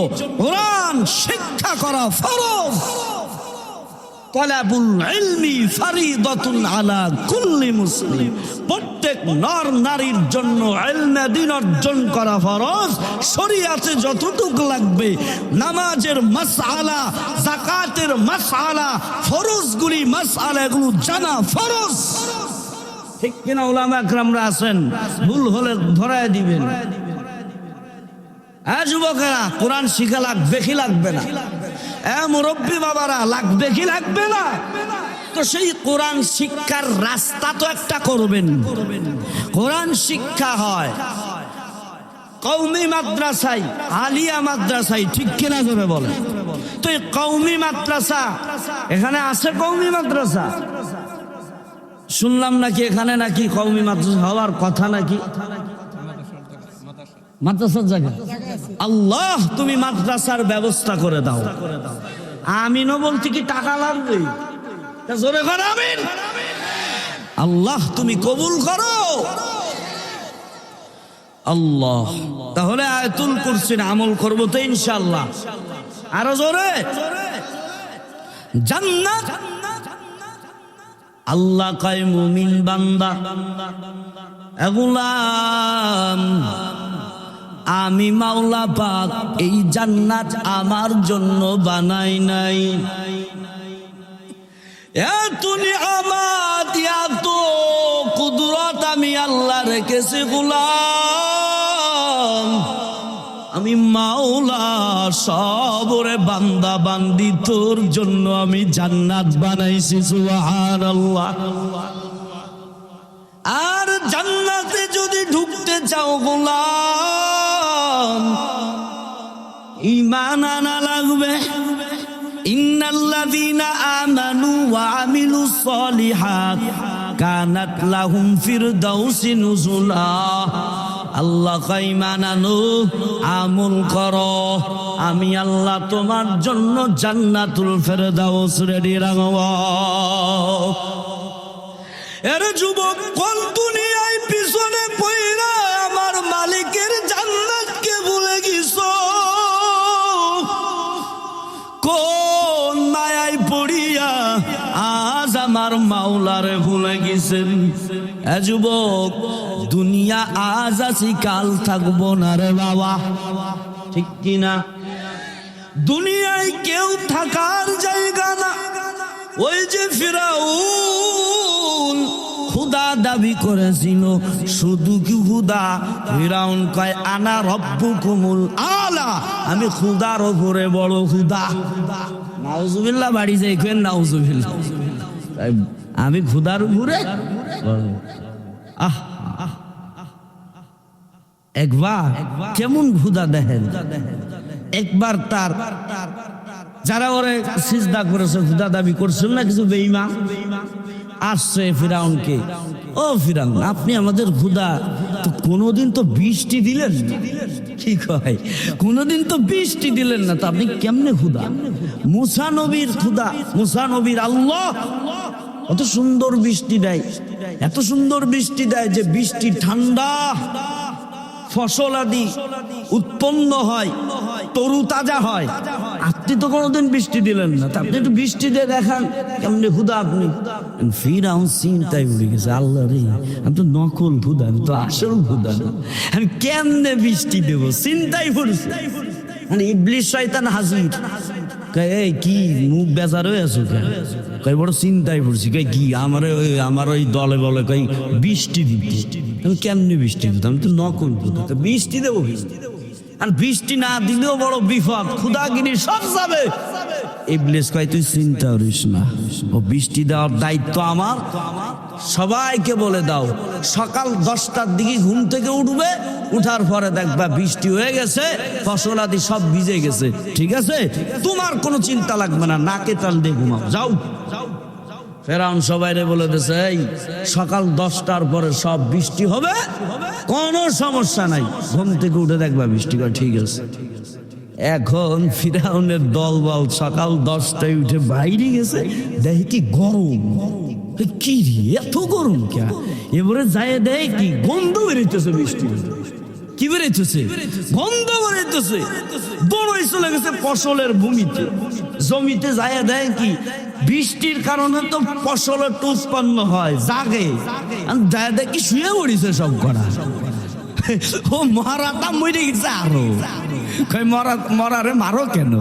কোরআন শিক্ষা করা ফরজ। তালাবুল ইলমি ফরিদাতুন আলা কুল্লি মুসলিম, প্রত্যেক নর নারীর জন্য ইলমে দ্বীন অর্জন করা ফরজ। শরীয়তে যতটুকু লাগবে, নামাজের মাসআলা, যাকাতের মাসআলা, ফরজগুলি মাসআলাগুলো জানা ফরজ, ঠিক কিনা? উলামা একরামরা আছেন, ভুল হলে ধরায় দিবেন। যুবকেরা, কোরআন শিখা লাগবে কি লাগবে না? মুরব্বী বাবারা, লাগবে কি লাগবে না? তো সেই কোরআন শিক্ষার রাস্তা তো একটা করবেন। কোরআন শিক্ষা হয় কওমি মাদ্রাসায়, আলিয়া মাদ্রাসায়, ঠিক কিনা জোরে বলেন? তো এই কওমি মাদ্রাসা, এখানে আছে কওমি মাদ্রাসা? শুনলাম নাকি এখানে নাকি কওমি মাদ্রাসা হওয়ার কথা নাকি? মাদ্রাসার জায়গা, আল্লাহ তুমি মাদ্রাসার ব্যবস্থা করে দাও। আমিনও বলতে কি টাকা লাগবে? জোরে করো আমিন। আল্লাহ তুমি কবুল করো আল্লাহ। তাহলে আয়াতুল কুরসির আমল করব তো ইনশাআল্লাহ। আরো জোরে, জান্নাত। আল্লাহ কয় মুমিন বান্দা, এগুলাম আমি মাওলা পাক এই জান্নাত আমার জন্য বানাই নাই। এত নিয়ামত, এত কুদরত আমি আল্লাহ রেখেছি গোলাম। আমি মাওলা সবরে বান্দা বান্দি তোর জন্য আমি জান্নাত বানাইছি, সুবহানাল্লাহ। আর জান্নাতে যদি ঢুকতে চাও গোলাম, ঈমান আনা লাগবে। ইন্নাল্লাযীনা আমানু ওয়া আমিলুস সলিহাত কানাত লাহুম ফিরদাউসি নুজুলা। আল্লাহ কয় ঈমান আনো, আমল করো, আমি আল্লাহ তোমার জন্য জান্নাতুল ফিরদাউস রেডি রাখব। এর যুবক, কোন দুনিয়ায় পিছনে পইরা আমার মালিকের জান্নাতকে ভুলে গেছো? কোন মায়ায় পড়িয়া আজ আমার মাওলারে ভুলে গেছেন? এ যুবক, দুনিয়া আজ আছি কাল থাকবো না রে বাবা, ঠিক কিনা? দুনিয়ায় কেউ থাকার জায়গা না, ওই যে ফিরাউন খুদা দাবি করেছিল, শুধু কি খুদা? ফিরাউন কয় আনা রব্বুকুমুল আলা, আমি খুদার উপরে বড় খুদা। নাউজুবিল্লাহ, বাড়ি যাই কেন নাউজুবিল্লাহ, আমি খুদার উপরে। আহ একবার কেমন খুদা দেখেন, একবার তার যারা ওরে সিজদা করেছে, খুদা দাবি করছিল না কিছু বেঈমান, আসছে ফিরাউনকে, ও ফিরাউন আপনি আমাদের খুদা, তো কোনোদিন তো বৃষ্টি দিলেন না। কি কয়, কোনোদিন তো বৃষ্টি দিলেন না, তো আপনি কেমনে খুদা? মুসা নবীর খুদা, মুসা নবীর আল্লাহ কত সুন্দর বৃষ্টি দেয়, এত সুন্দর বৃষ্টি দেয় যে বৃষ্টি ঠান্ডা, ফসল আদি উৎপন্ন হয়, তরু তাজা হয়। আপনি তো কোনোদিন বৃষ্টি দিলেন না, আপনি একটু বৃষ্টি দিয়ে দেখান কেমনে খুদা আপনি। ফিরাউন চিন্তায় উঠে গেছে, আল্লাহ রে আমি তো নকল খুদা, আমি তো আসল খুদা না, আমি কেমনে বৃষ্টি দেবো, চিন্তায় পড়ছে। মানে ইবলিস শয়তান হাজির, এই কি মুখ বেজার হয়ে আছো কে? কই বড় চিন্তায় পড়ছি। কই কি? আমার ওই দলে বলে কই বৃষ্টি দিবি। আমি কেমনি বৃষ্টি দিতাম, আমি তো নকল খুদা, বৃষ্টি দেবো। আর বৃষ্টি না দিলেও বড় বিপদ, খুদাগিরি সব যাবে। ইবলিস কয় তুই চিন্তা করিস না, ও বৃষ্টি দেওয়ার দায়িত্ব আমার। সবাইকে বলে দাও সকাল 10টার দিকে ঘুম থেকে উঠবে, উঠার পরে দেখবা বৃষ্টি হয়ে গেছে, ফসল আদি সব ভিজে গেছে, ঠিক আছে? তোমার কোনো চিন্তা লাগবে না, নাকে তাল দিয়ে ঘুমাও, যাও। ফেরাউন সবাইরে বলে দিয়েছে, এই সকাল 10টার পরে সব বৃষ্টি হবে, কোনো সমস্যা নাই, ঘুম থেকে উঠে দেখবা বৃষ্টি। করে ঠিক আছে। এখন ফিরাউনের দলবল সকাল 10টায় উঠে বাইরে গেছে, দেখি কি গরম, কি এত গরম কে? এবারে যায় দেয় কি গন্ধ বেরোইতেছে, বৃষ্টি কি বেরোইতেছে, গন্ধ বেরোইতেছে। দৌড়াই চলে গেছে ফসলের ভূমিতে, জমিতে যায় দেয় কি বৃষ্টির কারণে তো ফসল একটু উৎপন্ন হয়, জাগে দেখি শুয়ে পড়িছে সব করা। ও মরাটা মরে গেছে, আরো মরারে মারো কেন?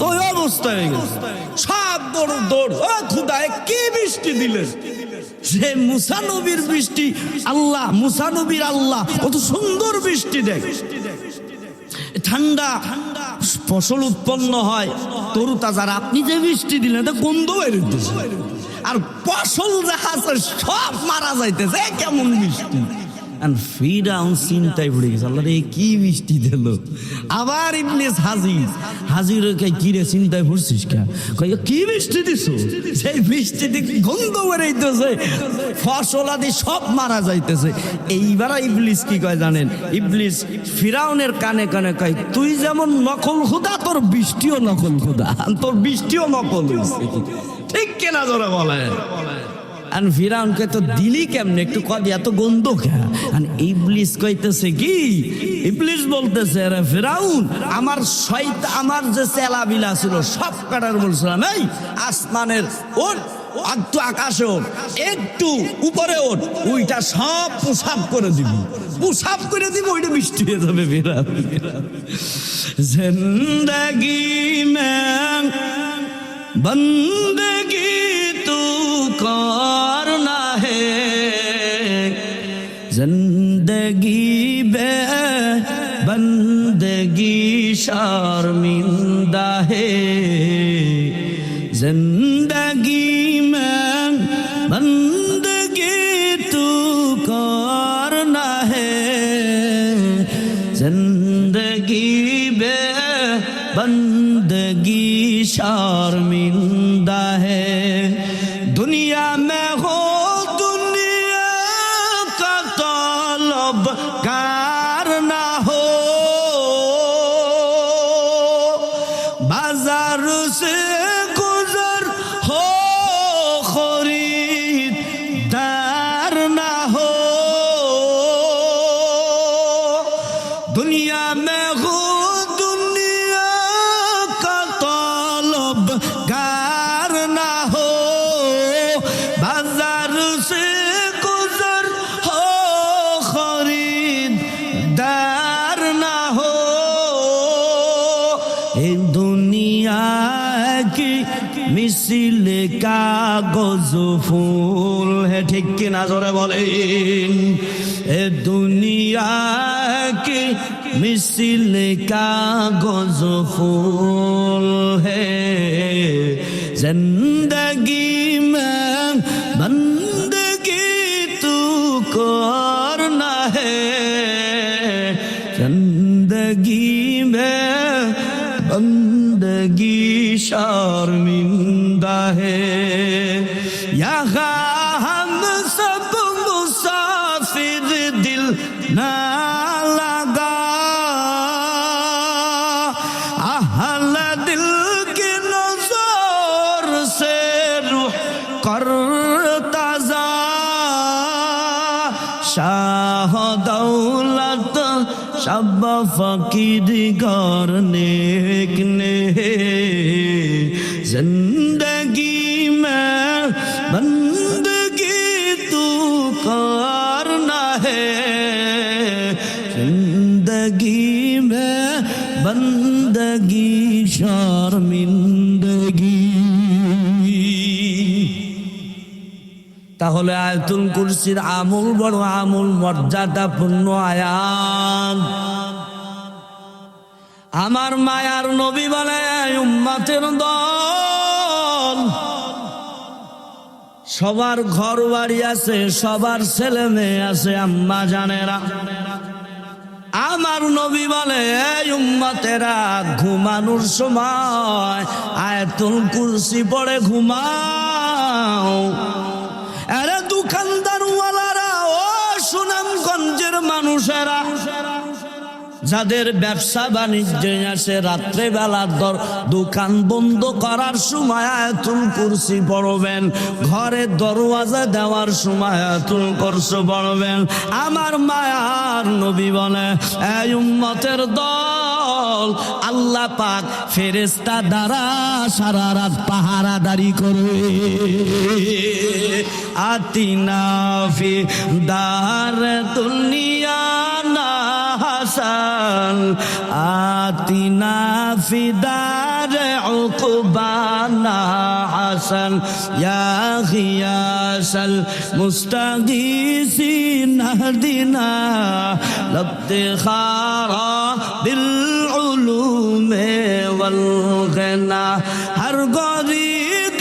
ওই অবস্থা হয়ে গেছে, সব দৌড় দৌড়। ও খুদায় কি বৃষ্টি দিলেন? সে মুসা নবীর বৃষ্টি, আল্লাহ মুসা নবীর আল্লাহ কত সুন্দর বৃষ্টি দেয়, ঠান্ডা ফসল উৎপন্ন হয়, তরু তাজা। আপনি যে বৃষ্টি দিলেন তা গন্ধ বেরোতেছে, আর ফসল যা আছে সব মারা যাইতেছে, কেমন বৃষ্টি? ফিরাউন চিন্তায় পড়ে গেছে, আল্লাহ রে কি বৃষ্টি দিল। আবার ইবলিস হাজির কি রে চিন্তায় পড়ছিস কে? কি বৃষ্টি দিছ? সেই বৃষ্টি দেখি গন্ধ বেরোইতেছে, ফসল আদি সব মারা যাইতেছে। এইবার ইবলিস কি কয় জানেন? ইবলিস ফিরাউনের কানে কানে কয়, তুই যেমন নকল খুদা, তোর বৃষ্টিও নকল খুদা, তোর বৃষ্টিও নকল হয়েছে। ঠিক কেনা ধরে বলে। আর ফিরাউনকে তো দিলি কেমনে, একটু কদি এত গন্ধ খা? আর ইবলিস কইতেছে কি, ইবলিস বলতেছে, রে ফিরাউন আমার আমার যে চেলাবিলা ছিল সব কাটার বলছিলাম, এই আসমানের ওঠ, একটু আকাশে ওঠ, একটু উপরে ওঠ, ওইটা সব প্রসাব করে দিব, প্রসাব করে দিব, ওইটা বৃষ্টি হয়ে যাবে। ফিরাউন জিন্দেগি মে বন্দেগি তু करना है, जिंदगी बे बंदगी शर्मिंदा है, जिंदगी में बंदगी तू करना है, जिंदगी बे बंदगी शर्मिंदा है। दुनिया में हो दुनिया का तलबगार ना हो, बाजार से गुजर हो खरीदार ना हो, दुनिया में हो दुनिया का तलबगार ना हो, बाजार से गुजर हो खरीदार ना हो। ये दुनिया की মিছিলে কাগজ ফুল। হে ঠিক কিনা জোরে বলেন। এ দুনিয়া কি মিছিলে কাগজ ফুল হে, জিন্দগি মে বন্দगी तू करना है, जिंदगी में बंदगी शर्मिंदा है। यहाँ हम सब मुसाफिर दिल ना लगा, अहल दिल की नजर से रूह कर ताजा, शाह दौलत शब फकीर करने ने, जिंदगी में बंदगी तू करना है, जिंदगी में बंदगी शर्मिंदगी। তাহলে আয়াতুল কুরসির আমল বড় আমল, মর্যাদাপূর্ণ আয়াত। আমার মায়ার নবী বলে, উম্মতের দল, সবার ঘর বাড়ি আছে, সবার ছেলে মেয়ে আছে, আম্মা জানেরা। আমার নবী বলে, এই উম্মতেরা, ঘুমানোর সময় আয়াতুল কুরসি পড়ে ঘুমাও। আরে দোকানদার ওয়ালারা, ও সুনামগঞ্জের মানুষেরা, যাদের ব্যবসা বাণিজ্য আছে, রাত্রে বেলা দোকান বন্ধ করার সময় আয়াতুল কুরসি পড়বেন, ঘরে দরওয়াজা দেওয়ার সময় আয়াতুল কুরসি পড়বেন। আমার মায়ার নবী বলে, এই উম্মতের দল, আল্লাহ পাক ফেরেশতা দ্বারা সারা রাত পাহারাদারি করবে। আতিনা ফি দার দুনিয়া না হাসান, আতিনা ফি দার উকবানা হাসান, ইয়া গিয়াসাল মুস্তাগীসিন হদিনা লবতিখারা বিল উলুমে ওয়াল গনা। হর গরিব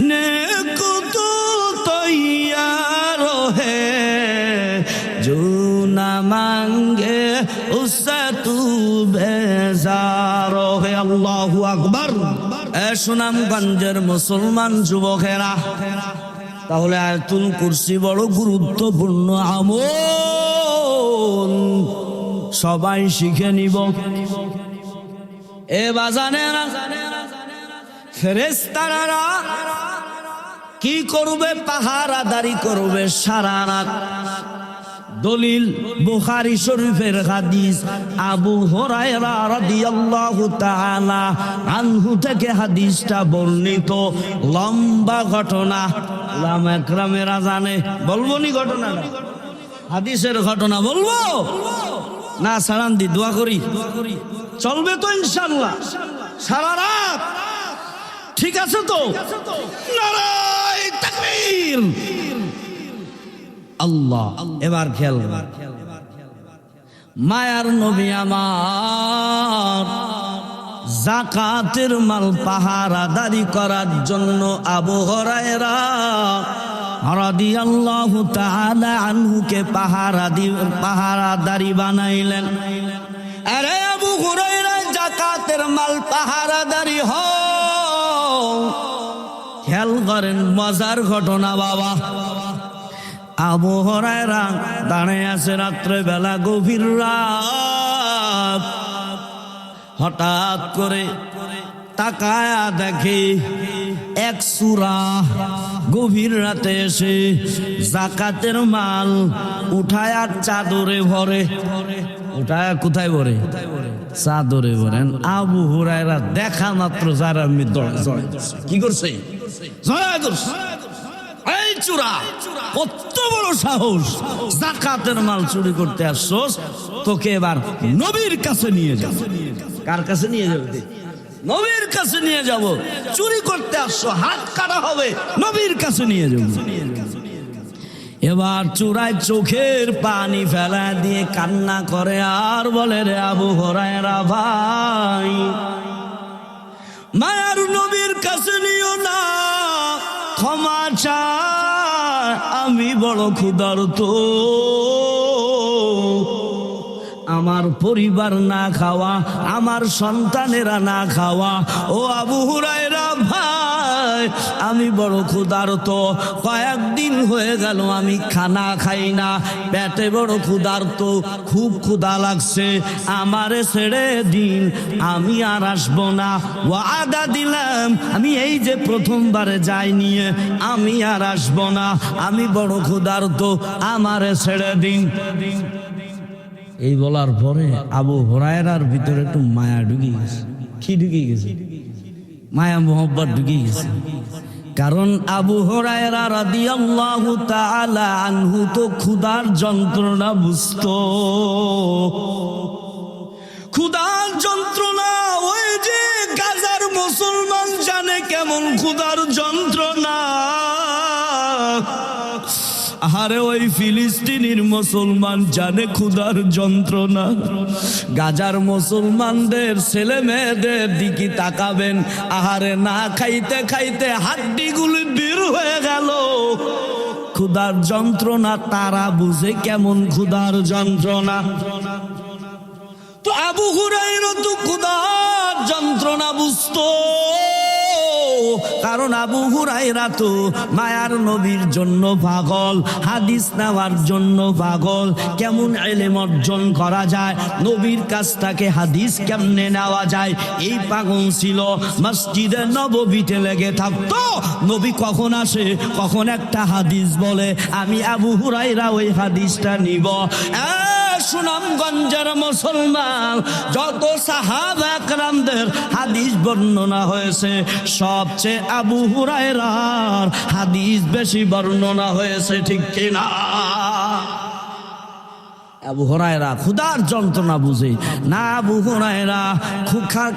নেক তু তৈয়ার হে, जो ना मांगे उससे तू बेजार है। अल्लाहु আকবার। এ সুনামগঞ্জের মুসলমান যুবকেরা, তাহলে আয়াতুল কুরসি বড় গুরুত্বপূর্ণ আমল, সবাই শিখে নিব। এ বাজানেরা, ফেরেশতারা কি করবে? পাহারাদারি করবে সারা রাত। দলিল বুখারী শরীফের হাদিস, আবু হুরায়রা রাদিয়াল্লাহু তাআলা আনহু থেকে হাদিসটা বর্ণিত। লম্বা ঘটনা, উলামা একরামেরা জানে। বলবো নি ঘটনাটা? হাদিসের ঘটনা বলবো না? সালাম দি, দোয়া করি, চলবে তো ইনশাআল্লাহ সারা রাত? ঠিক আছে তো? নারায়ে তাকবীর। আল্লাহ। এবার খেয়াল, মায়ার নবী আমার যাকাতের মাল পাহারাদারি করার জন্য আবু হুরায়রা রাদিয়াল্লাহু তাআলা আনহুকে পাহারাদারি বানাইলেন। আরে আবু হুরায়রা, যাকাতের মাল পাহারাদারি হও। খেয়াল করেন, মজার ঘটনা বাবা। আবু হুরায়রা দাঁড়িয়ে আছে রাত্রে বেলা, গভীর রাত। হঠাৎ করে তাকায়া দেখে এক সূরা গভীর রাতে এসে যাকাতের মাল উঠায়া চাদরে ভরে। উঠায়া কোথায় ভরে? চাদরে ভরেন। আবু হুরায়রা দেখা মাত্র যারা কি করছে? জড়ায় ধরছে। এই চোরা, কত বড় সাহস! যাকাতের মাল চুরি করতে আসছস, তোকে এবার নবীর কাছে নিয়ে যাবে। কার কাছে নিয়ে যাবে? নবীর কাছে নিয়ে যাব। চুরি করতে আসছো, হাত কাটা হবে, নবীর কাছে নিয়ে যাব। এবার চূড়ায় চোখের পানি ফেলা দিয়ে কান্না করে আর বলে, রে আবু হুরায়রা ভাই, মায়ার নবীর কাছে নিও না, ক্ষমা চাই, আমি বড় ক্ষুধার্ত, আমার পরিবার না খাওয়া, আমার সন্তানেরা না খাওয়া। ও আবু হুরায়রা ভাই, আমি বড় ক্ষুধার্ত, কয়েকদিন হয়ে গেল আমি খানা খাই না, পেটে বড় ক্ষুধার্ত, খুব ক্ষুধা লাগছে, আমারে ছেড়ে দিন, আমি আর আসবো না। ওয়াদা দিলাম, আমি এই যে প্রথমবারে যাই নিয়ে, আমি আর আসবো না, আমি বড় ক্ষুধার্ত, আমারে ছেড়ে দিন। এই বলার পরে আবু হুরায়রার ভিতরে একটু মায়া ঢুকে গেছে। কি ঢুকে গেছে? মায়া মোহব্বত ঢুকে গেছে। কারণ আবু হুরায়রা রাদিয়াল্লাহু তাআলা আনহু তো ক্ষুধার যন্ত্রণা বুঝতো। ক্ষুধার যন্ত্রণা ওই যে গাজার মুসলমান জানে কেমন ক্ষুধার যন্ত্রণা। আরে ওই ফিলিস্তিনের মুসলমান জানে ক্ষুধার যন্ত্রণা। গাজার মুসলমানদের ছেলে মেয়েদের দিকে তাকাবেন, আহারে না খাইতে খাইতে হাড্ডিগুলি বের হয়ে গেল। ক্ষুধার যন্ত্রণা তারা বুঝে কেমন ক্ষুধার যন্ত্রণা। তো আবু হুরায়রা তো ক্ষুধার যন্ত্রণা বুঝতো, কারণ আবু হুরায়রা তো মায়ার নবীর জন্য পাগল, হাদিস নেওয়ার জন্য পাগল। কেমন ইলম অর্জন করা যায়, নবীর কাছ থেকে হাদিস কেমনে নেওয়া যায়, এই পাগল ছিল। মসজিদে নববীতে লেগে থাকতো, নবী কখন আসে, কখন একটা হাদিস বলে, আমি আবু হুরায়রা ওই হাদিসটা নিব। সুনামগঞ্জের মুসলমান যত সাহাবা একরামদের হাদিস বর্ণনা হয়েছে, সবচেয়ে আবু হুরায়রার হাদিস বেশি বর্ণনা হয়েছে, ঠিক কিনা? আবু হুরায়রা ক্ষুধার যন্ত্রণা বুঝে না। আবু হুরায়রা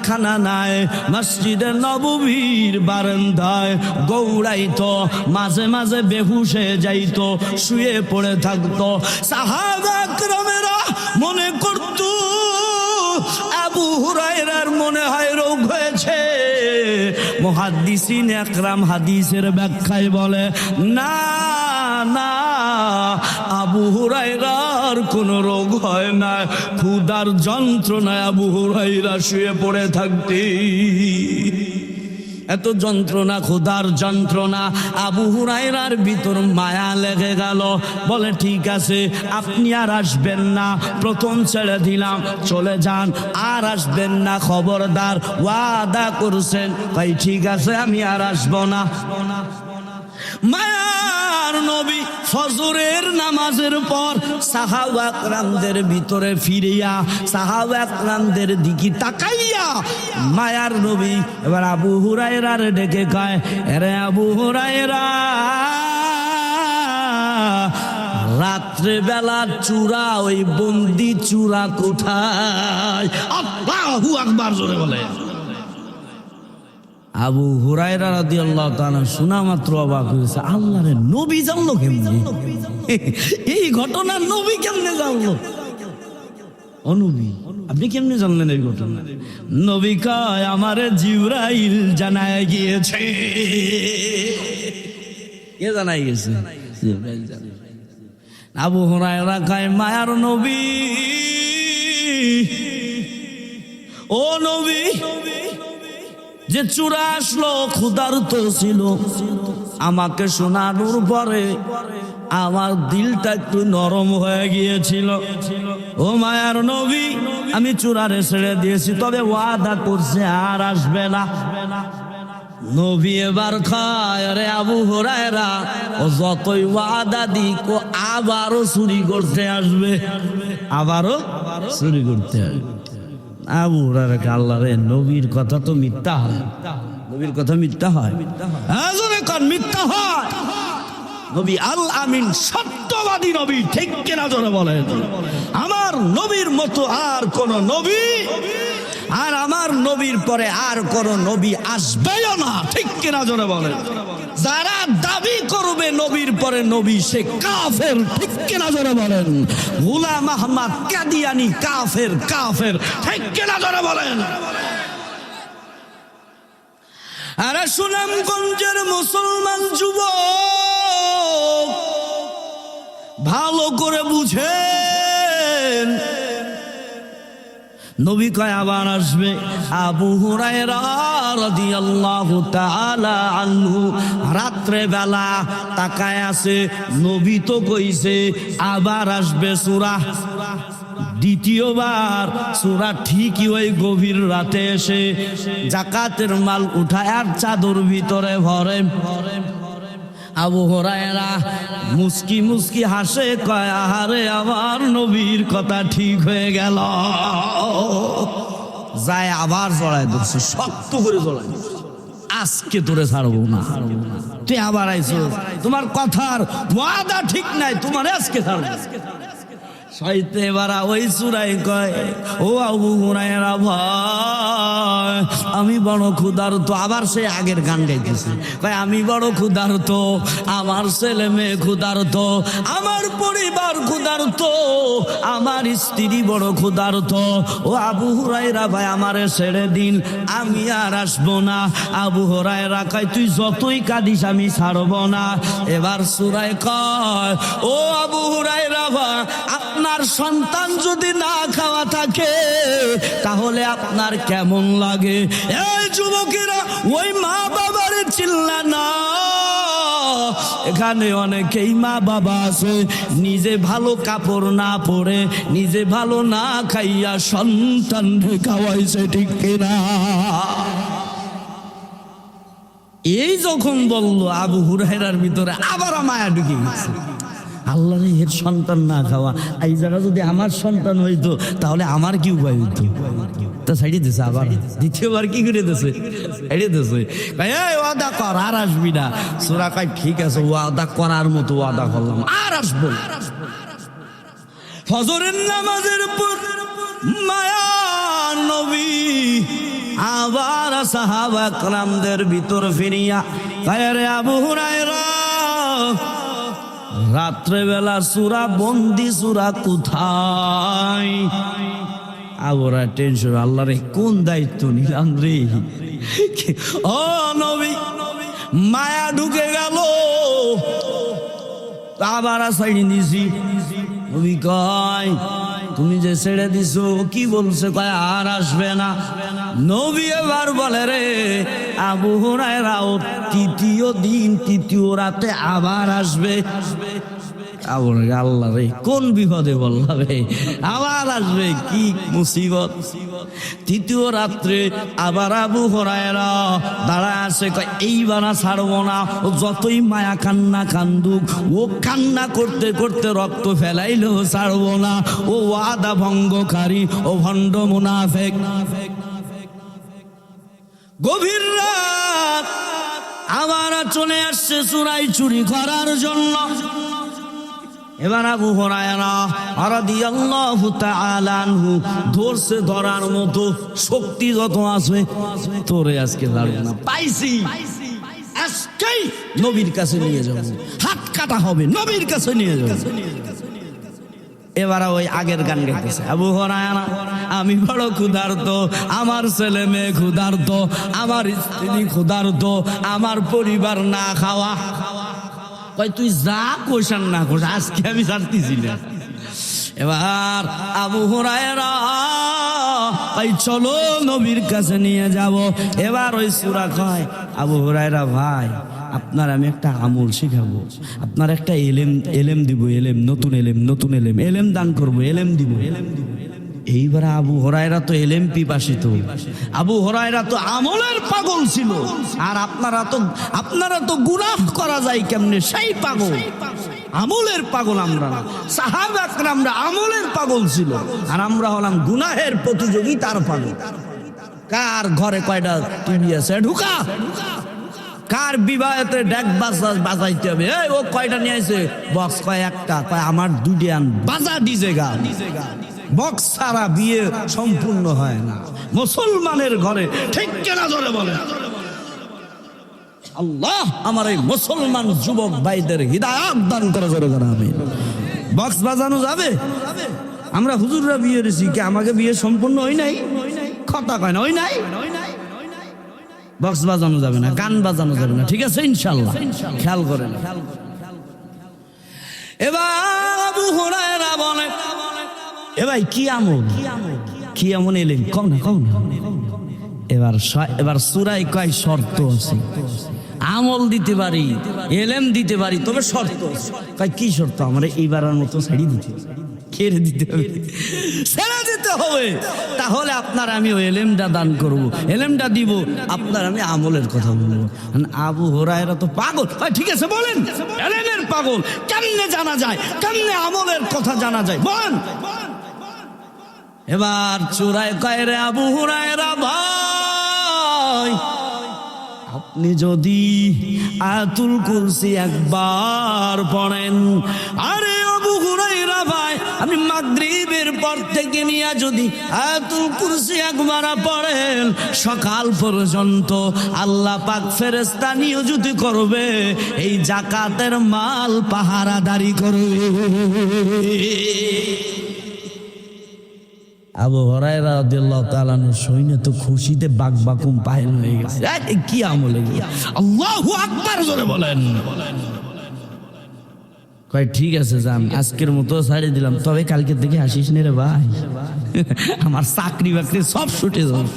খানা নাই, মসজিদে নববীর বারান্দায় গৌড়াইতো, মাঝে মাঝে বেহুশ হয়ে যাইতো, শুয়ে পড়ে থাকতো। সাহাবা একরামেরা মনে করত আবু হুরায়রার মনে হয় রোগ হয়েছে। মুহাদ্দিসিন একরাম হাদিসের ব্যাখ্যায় বলে, না না, আবু হুরায়রার কোন রোগ হয় না, ক্ষুধার যন্ত্রণায় আবু হুরায়রা শুয়ে পড়ে থাকতে। এত যন্ত্রণা, ক্ষুধার যন্ত্রণা। আবু হুরায়রার ভিতর মায়া লেগে গেল। বলে, ঠিক আছে, আপনি আর আসবেন না, প্রথম ছেড়ে দিলাম, চলে যান, আর আসবেন না, খবরদার, ওয়াদা করছেন। ভাই ঠিক আছে, আমি আর আসবো না। মায়ার নবী ফজরের নামাজের পর সাহাবা একরামদের ভিতরে ফিরিয়া, সাহাবা একরামদের দিকে তাকাইয়া মায়ার নবী এবার আবু হুরায়রার ডেকে কয়, আরে আবু হুরায়রা, রাত্রে বেলা চূড়া, ওই বন্দি চূড়া কোথায়? আল্লাহু আকবার জোরে বলে। আবু হুরায়রা রাদিয়াল্লাহু তাআলা শোনা মাত্র অবাক হয়েছে, আল্লাহরে নবী জানলো কেমনে? এই ঘটনা নবী কেমনে জানলো? ও নবী, আপনি কেমনে জানলেন এই ঘটনা? নবী কয়, আমারে জিবরাইল জানায় গিয়েছে। কে জানাই গেছে? জিবরাইল জানায়। আবু হুরায়রা কয়, মায়ার নবী, ও নবী, যে চূড়া আসলো ক্ষুধার্ত ছিল, আমাকে শোনানোর পরে আমার দিলটা একটু নরম হয়ে গিয়েছিল। ও মায়ার নবী, আমি চূড়ারে ছেড়ে দিয়েছি, তবে ওয়াদা করছে আর আসবে না। নবী এবার খায়, আরে আবু হুরায়রা, ও যতই ওয়াদা দিক, ও আবারও চুরি করতে আসবে, আবারও চুরি করতে আসবে। আবু হুরায়রা, আল্লাহ রে, নবীর কথা তো মিথ্যা হয়, নবীর কথা মিথ্যা হয়, মিথ্যা হয়। নবী আল আমিন সত্যবাদী নবী, ঠিক কিনা জোরে বলেন? আমার নবীর মতো আর কোন নবী আর আমার নবীর পরে আর কোন নবী আসবেও না, ঠিক কিনা জোরে বলেন। যারা দাবি করবে নবীর পরে নবী সে কাফের, ঠিক কিনা জোরে বলেন। গোলাম আহমদ কাদিয়ানি কাফের, কাফের, ঠিক কিনা জোরে বলেন। আরে সুনামগঞ্জের মুসলমান যুবক ভালো করে বুঝেন, নবী কয় আবার আসবে। আবু হুরায়রা রাদিয়াল্লাহু তাআলা আনহু রাত্রে বেলা তাকায় আছে, নবী তো কইছে আবার আসবে সূরা। দ্বিতীয়বার সূরা ঠিকই ওই গভীর রাতে এসে যাকাতের মাল উঠায় আর চাদর ভিতরে ভরে। আবু হুরায়রা মুস্কি মুস্কি হাসে, কয় আহারে আমার নবীর কথা ঠিক হয়ে গেল। যায় আবার জড়ায় ধরছে, শক্ত করে জড়ায় ধরছে, আজকে তোরে ছাড়বো না, তুই আবার আইছো, তোমার কথার ওয়াদা ঠিক নাই, তোমার আজকে ছাড়বো। সাইতে বারা ওই সুরাই কয়, ও আবু হুরায়রা ভাই আমি বড় ক্ষুধার্ত। আবার সে আগের গান গাইতেছে, কয় আমি বড় ক্ষুধার্ত, আমার ছেলে মেয়ে ক্ষুধার্ত, আমার পরিবার ক্ষুধার্ত, আমার স্ত্রী বড় ক্ষুধার্ত। ও আবু হুরায়রা ভাই আমারে ছেড়ে দিন, আমি আর আসবো না। আবু হুরায়রা কয় তুই যতই কাঁদিস আমি ছাড়ব না। এবার সুরাই কয়, ও আবু হুরায়রা ভাই আপনার সন্তান যদি না খাওয়া থাকে তাহলে আপনার কেমন লাগে? এই যুবকেরা ওই মা বাবার চিল্লা না। এখানে অনেকেই মা বাবা আছে নিজে ভালো কাপড় না পরে, নিজে ভালো না খাইয়া সন্তান খাওয়াইছে, ঠিক কিনা? এই যখন বলল আবু হুরায়রার ভিতরে আবার মায়া ঢুকে গেছে। আল্লাহ রে, এর সন্তান না খাওয়া, এই জায়গা যদি আমার সন্তান হইতো তাহলে আমার কি উপায় হইতো? তা ছাড়িয়ে দিছে, আবার দ্বিতীয়বার কি করে দিছে, ছাড়িয়ে দিছে। ওয়াদা কর আর আসবি না। সূরা কয় ঠিক আছে, ওয়াদা করার মতো ওয়াদা করলাম, আর আসবো। ফজরের নামাজের পর মায়ার নবী আবার সাহাবা کرامদের ভিতর ফিরিয়া কয়, রে আবু হুরায়রা রাত্রেবেলা সূরা বন্দি সূরা কোথায়? আবরা টেনশন, আল্লাহ রে কোন দায়িত্ব নিলাম রে। ও নবী মায়া ঢুকে গেল, আবার সাইড দিছি। নবী কয় তুমি যে ছেড়ে দিছো কি বলছে? কয় আর আসবে না। নবী এবার বলে, রে আবু হুরায়রা তৃতীয় দিন তৃতীয় রাতে আবার আসবে। আল্লাহ রে কোন বিপদে বললাম, আবার আসবে, কি মুসিবত। তৃতীয় রাত্রে আবার আবু হুরায়রা দাঁড়ায় আছে, কয় এইবার ছাড়বো না। ও যতই মায়া কান্না কান্দুক, ও কান্না করতে করতে রক্ত ফেলাইলেও ছাড়বো না। ও ওয়াদা ভঙ্গকারী, ও ভণ্ড মুনাফিক। গভীর রাত আবার চলে আসছে চুরাই চুরি করার জন্য। এবার আবু হুরায়রা রাদিয়াল্লাহু তাআলা আনহু ধরছে, ধরার মতো শক্তি যত আছে, তোরে আজকে ছাড়বো না, পাইছি আজকেই নবীর কাছে নিয়ে যাব, হাত কাটা হবে, নবীর কাছে নিয়ে যাব। এবার ওই আগের গান গাইতেছে, আবু হুরায়রা আমি বড় ক্ষুধার্ত, আমার ছেলে মেয়ে ক্ষুধার্ত, আমার স্ত্রী ক্ষুধার্ত, আমার পরিবার না খাওয়া। কই তুই যা কোশান না কোশ, আজকে আমি ছাড়তেছি না। এবার আবু হুরায়রা ভাই চলো নবীর কাছে নিয়ে যাব। এবার ওই সূরা কয়, আবু হুরায়রা ভাই আপনার আমি একটা আমল শিখাবো, আপনার একটা এলেম দিব, নতুন এলেম দান করবো, এলেম দিব। এইবার আবু হুরায়রা তো এলেম পিপাসিত, আবু হুরায়রা তো আমলের পাগল ছিল। আর আপনারা তো গুনাহ করা যায় কেমনে সেই পাগল, আমলের পাগল আমরা না। সাহাবা کرامরা আমলের পাগল ছিল, আর আমরা হলাম গুনাহের প্রতিযোগিতার পাগল। কার ঘরে কয়টা টিভি আছে ঢুকা, কার বিবাহেতে ডেক বাজাইতে হবে, ও কয়টা নিয়ে আসে বক্স, কয় একটা, কয় আমার দুইটা আন, বাজা ডিজে গান। বক্স ছাড়া বিয়ে সম্পূর্ণ হয় না মুসলমানের ঘরে, ঠিক কিনা জোরে বলে। আল্লাহ আমার এই মুসলমান যুবক ভাইদের হিদায়াত দান করে, জোরে করে আমিন। বক্স বাজানো যাবে? আমরা হুজুররা বিয়ে দিয়েছি, কি আমাকে বিয়ে সম্পূর্ণ হয় নাই? কথা কয় না, হয় নাই। বক্স বাজানো যাবে না, গান বাজানো যাবে না, ঠিক আছে ইনশাআল্লাহ, খেয়াল করেন। এবার আবু হুরায়রা বলে, এ ভাই কি আমল, কি আমল এলেন, কও না কও না। এবার সূরায় কয় শর্ত আছে, আমল দিতে পারি, এলেম দিতে পারি, তবে শর্ত আছে। কয় কি শর্ত? আমরা এইবারের মতো ছেড়ে দিতে, ছেড়ে দিতে হবে, ছেড়ে দিতে হবে, তাহলে আপনার আমি ওই এলেমটা দান করব, এলেমটা দিব, আপনার আমি আমলের কথা বলবো। আবু হুরায়রা তো পাগল। ঠিক আছে বলেন, এলেমের পাগল, কেমনে জানা যায়, কেমনে আমলের কথা জানা যায়, বলেন। এবার চূড়ায় কয়, রে আবু হুরায়রা ভাই, আপনি যদি আয়াতুল কুরসি একবার পড়েন, আরে আবু হুরায়রা ভাই, আপনি মাগরিবের পর থেকে নিয়ে যদি আয়াতুল কুরসি একবার পড়েন, সকাল পর্যন্ত আল্লাহ পাক ফেরেশতা নিয়োজিত করবে, এই যাকাতের মাল পাহারাদারি করবে। আবু হুরায়রা রাদিয়াল্লাহু তাআলা শুনে তো খুশিতে বাকবাকুম পায়েল হয়ে গেছে। কি আমল, আল্লাহু আকবার জোরে বলেন। কয় ঠিক আছে যান, আজকের মতো ছাড়িয়ে দিলাম, তবে কালকে থেকে আসিস নে রে ভাই, আমার চাকরি বাকরি সব ছুটে যাবে।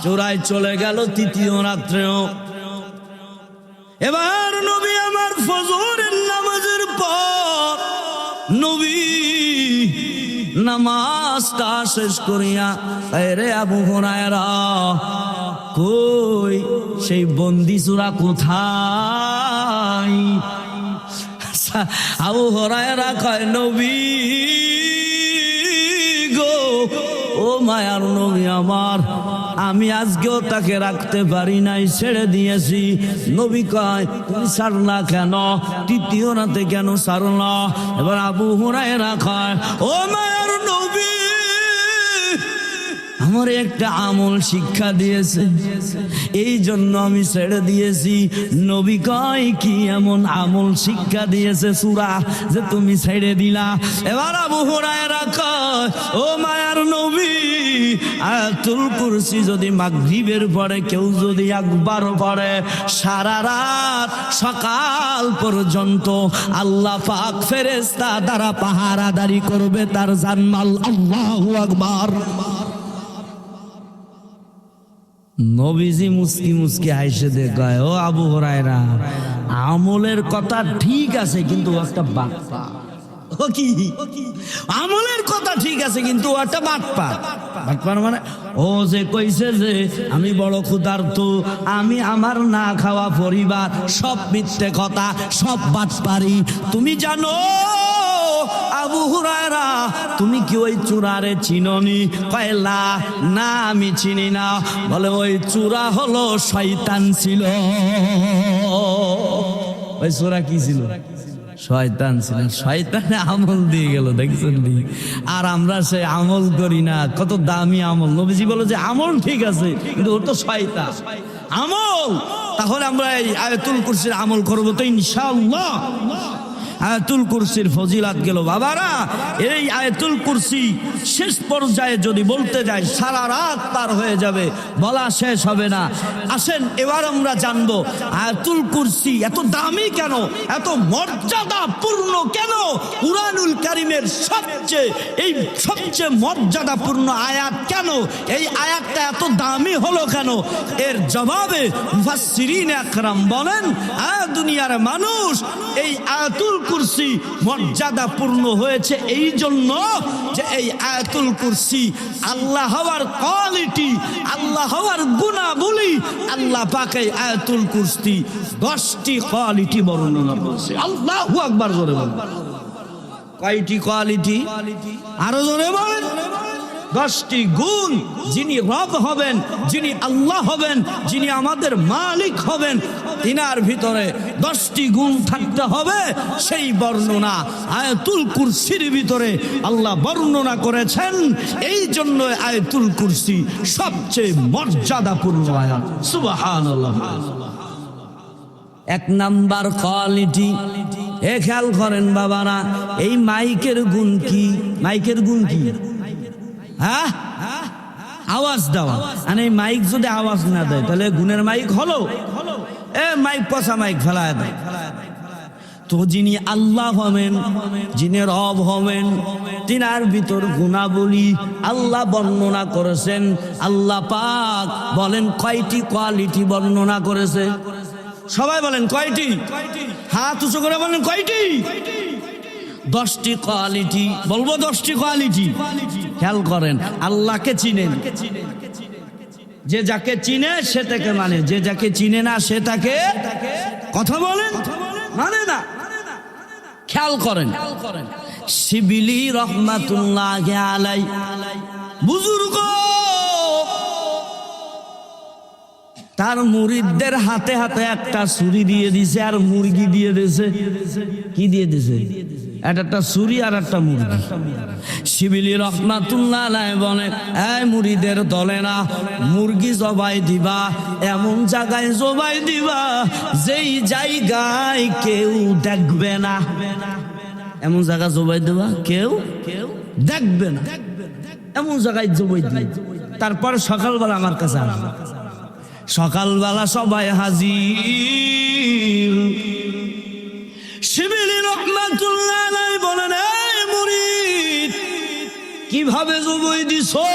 চোরাই চলে গেল তৃতীয় রাত্রেও। এবার নবী আমার ফজরের নামাজের পর নবী নামাজটা শেষ করিয়া, রে আবু হুরায়রা কই, সেই বন্দি চূড়া কোথায়? আবু হুরায়রা কয়, নবী গো, ও মায়ার নবী আমার, আমি আজকেও তাকে রাখতে পারি নাই, ছেড়ে দিয়েছি। নবী কয়, তুমি ছাড়লা কেন? তৃতীয় রাতে কেন ছাড়লা? এবার আবু হুরায়রা কয়, ও মায়ার নবী, আমার একটা আমল শিক্ষা দিয়েছে, এই জন্য আমি ছেড়ে দিয়েছি। নবী কয়, কি এমন আমল শিক্ষা দিয়েছে সূরা যে তুমি ছেড়ে দিলা? এবার আবু হুরায়রা কয়, ও মায়ার নবী, আয়াতুল কুরসি যদি মাগরিবের পরে কেউ যদি একবার পড়ে, সারা রাত সকাল পর্যন্ত আল্লাহ পাক ফেরেশতা দ্বারা পাহারাদারি করবে তার জানমাল। আল্লাহু আকবার। নবীজি মুস্কি মুস্কি হাসে দেখায়, ও আবু হুরায়রা, আমলের কথা ঠিক আছে, কিন্তু একটা বাটপা। ও কি আমলের কথা ঠিক আছে, কিন্তু একটা বাটপা। বাটপার মানে ও যে কইছে যে আমি বড় ক্ষুধার্ত, আমি আমার না খাওয়া পরিবার, সব মিথ্যে কথা, সব বাটপারি। তুমি জানো আবু হুরায়রা, তুমি কি ওই চূড়ারে চিনোনি? কয়লা না, আমি চিনি না। বলে ওই চূড়া হলো শয়তান ছিল। ওই চূড়া কি ছিল? শয়তান ছিল। শয়তানে আমল দিয়ে গেল, দেখছেন? আর আমরা সে আমল করি না, কত দামি আমল। নবীজি বলে যে আমল ঠিক আছে, কিন্তু ওর তো শয়তান আমল। তাহলে আমরা এই আয়াতুল কুরসির আমল করবো তো ইনশাআল্লাহ। আয়াতুল কুরসির ফজিলাত গেল বাবারা। এই আয়াতুল কুরসি শেষ পর্যায়ে যদি বলতে যাই, সারা রাত পার হয়ে যাবে, বলা শেষ হবে না। আসেন এবার আমরা জানবো আয়াতুল কুরসি এত দামি কেন, এত মর্যাদাপূর্ণ কেন? কুরআনুল কারীমের সবচেয়ে মর্যাদাপূর্ণ আয়াত কেন? এই আয়াতটা এত দামি হলো কেন? এর জবাবে মুফাসসিরিন আকরাম বলেন, দুনিয়ার মানুষ, এই আয়াতুল কুরসি মর্যাদাপূর্ণ হয়েছে এই জন্য যে এই আয়াতুল কুরসি আল্লাহ হওয়ার কোয়ালিটি, আল্লাহ হওয়ার গুণাবলী, আল্লাহ পাক এই আয়াতুল কুরসি 10টি কোয়ালিটি বর্ণনা করেছে। আল্লাহু আকবার জোরে বলেন। কয়টি কোয়ালিটি? আরো জোরে বলেন। 10টি গুণ। যিনি রব হবেন, যিনি আল্লাহ হবেন, যিনি আমাদের মালিক হবেন, তিনার ভিতরে 10টি গুণ থাকতে হবে। সেই বর্ণনা আয়াতুল কুরসির ভিতরে আল্লাহ বর্ণনা করেছেন। এই জন্য আয়াতুল কুরসি সবচেয়ে মর্যাদাপূর্ণ আয়াত। সুবহানাল্লাহ। 1 নাম্বার কোয়ালিটি, খেয়াল করেন বাবারা, এই মাইকের গুণ কি? মাইকের গুণ কি? হ্যাঁ, আওয়াজ দেওয়া। আর এই মাইক যদি আওয়াজ না দেয় তাহলে গুণের মাইক হলো? মাইক পচা মাইক ফেলায় দেয়। তো যিনি আল্লাহ হবেন, যিনি রব হবেন, তিনার ভিতর গুণাবলী আল্লাহ বর্ণনা করেছেন। আল্লাহ পাক বলেন কয়টি কোয়ালিটি বর্ণনা করেছে? সবাই বলেন কয়টি? হাত উঁচু করে বলেন কয়টি? 10টি কোয়ালিটি। বলবো 10টি কোয়ালিটি। খেয়াল করেন, আল্লাহকে চিনেন, যে যাকে চিনে সে তাকে মানে, যে যাকে চিনে না সে তাকে কথা বলেন মানে না। খেয়াল করেন, শিবিলি রহমাতুল্লাহ আলাই বুজুর্গ তার মুরিদদের হাতে হাতে একটা ছুরি দিয়ে দিছে আর মুরগি দিয়ে দিছে। কি দিয়ে দিছে? একটা ছুরি আর একটা মুরগি। শিবিলি রহমাতুল্লাহ আলাইহি বলে, এই মুরিদের দলে না, মুরগি জবাই দিবা, এমন জায়গায় জবাই দিবা যেই জায়গায় কেউ দেখবে না। এমন জায়গা জবাই দিবা কেউ দেখবে না, এমন জায়গায় জবাই দিবা। তারপর সকালবেলা আমার কাছে আসবে। সকালবেলা সবাই হাজির। শিবিলি রহমাতুল্লাহ আলাইহি বলেন, এই মুরিদ কিভাবে জবাই দিছো?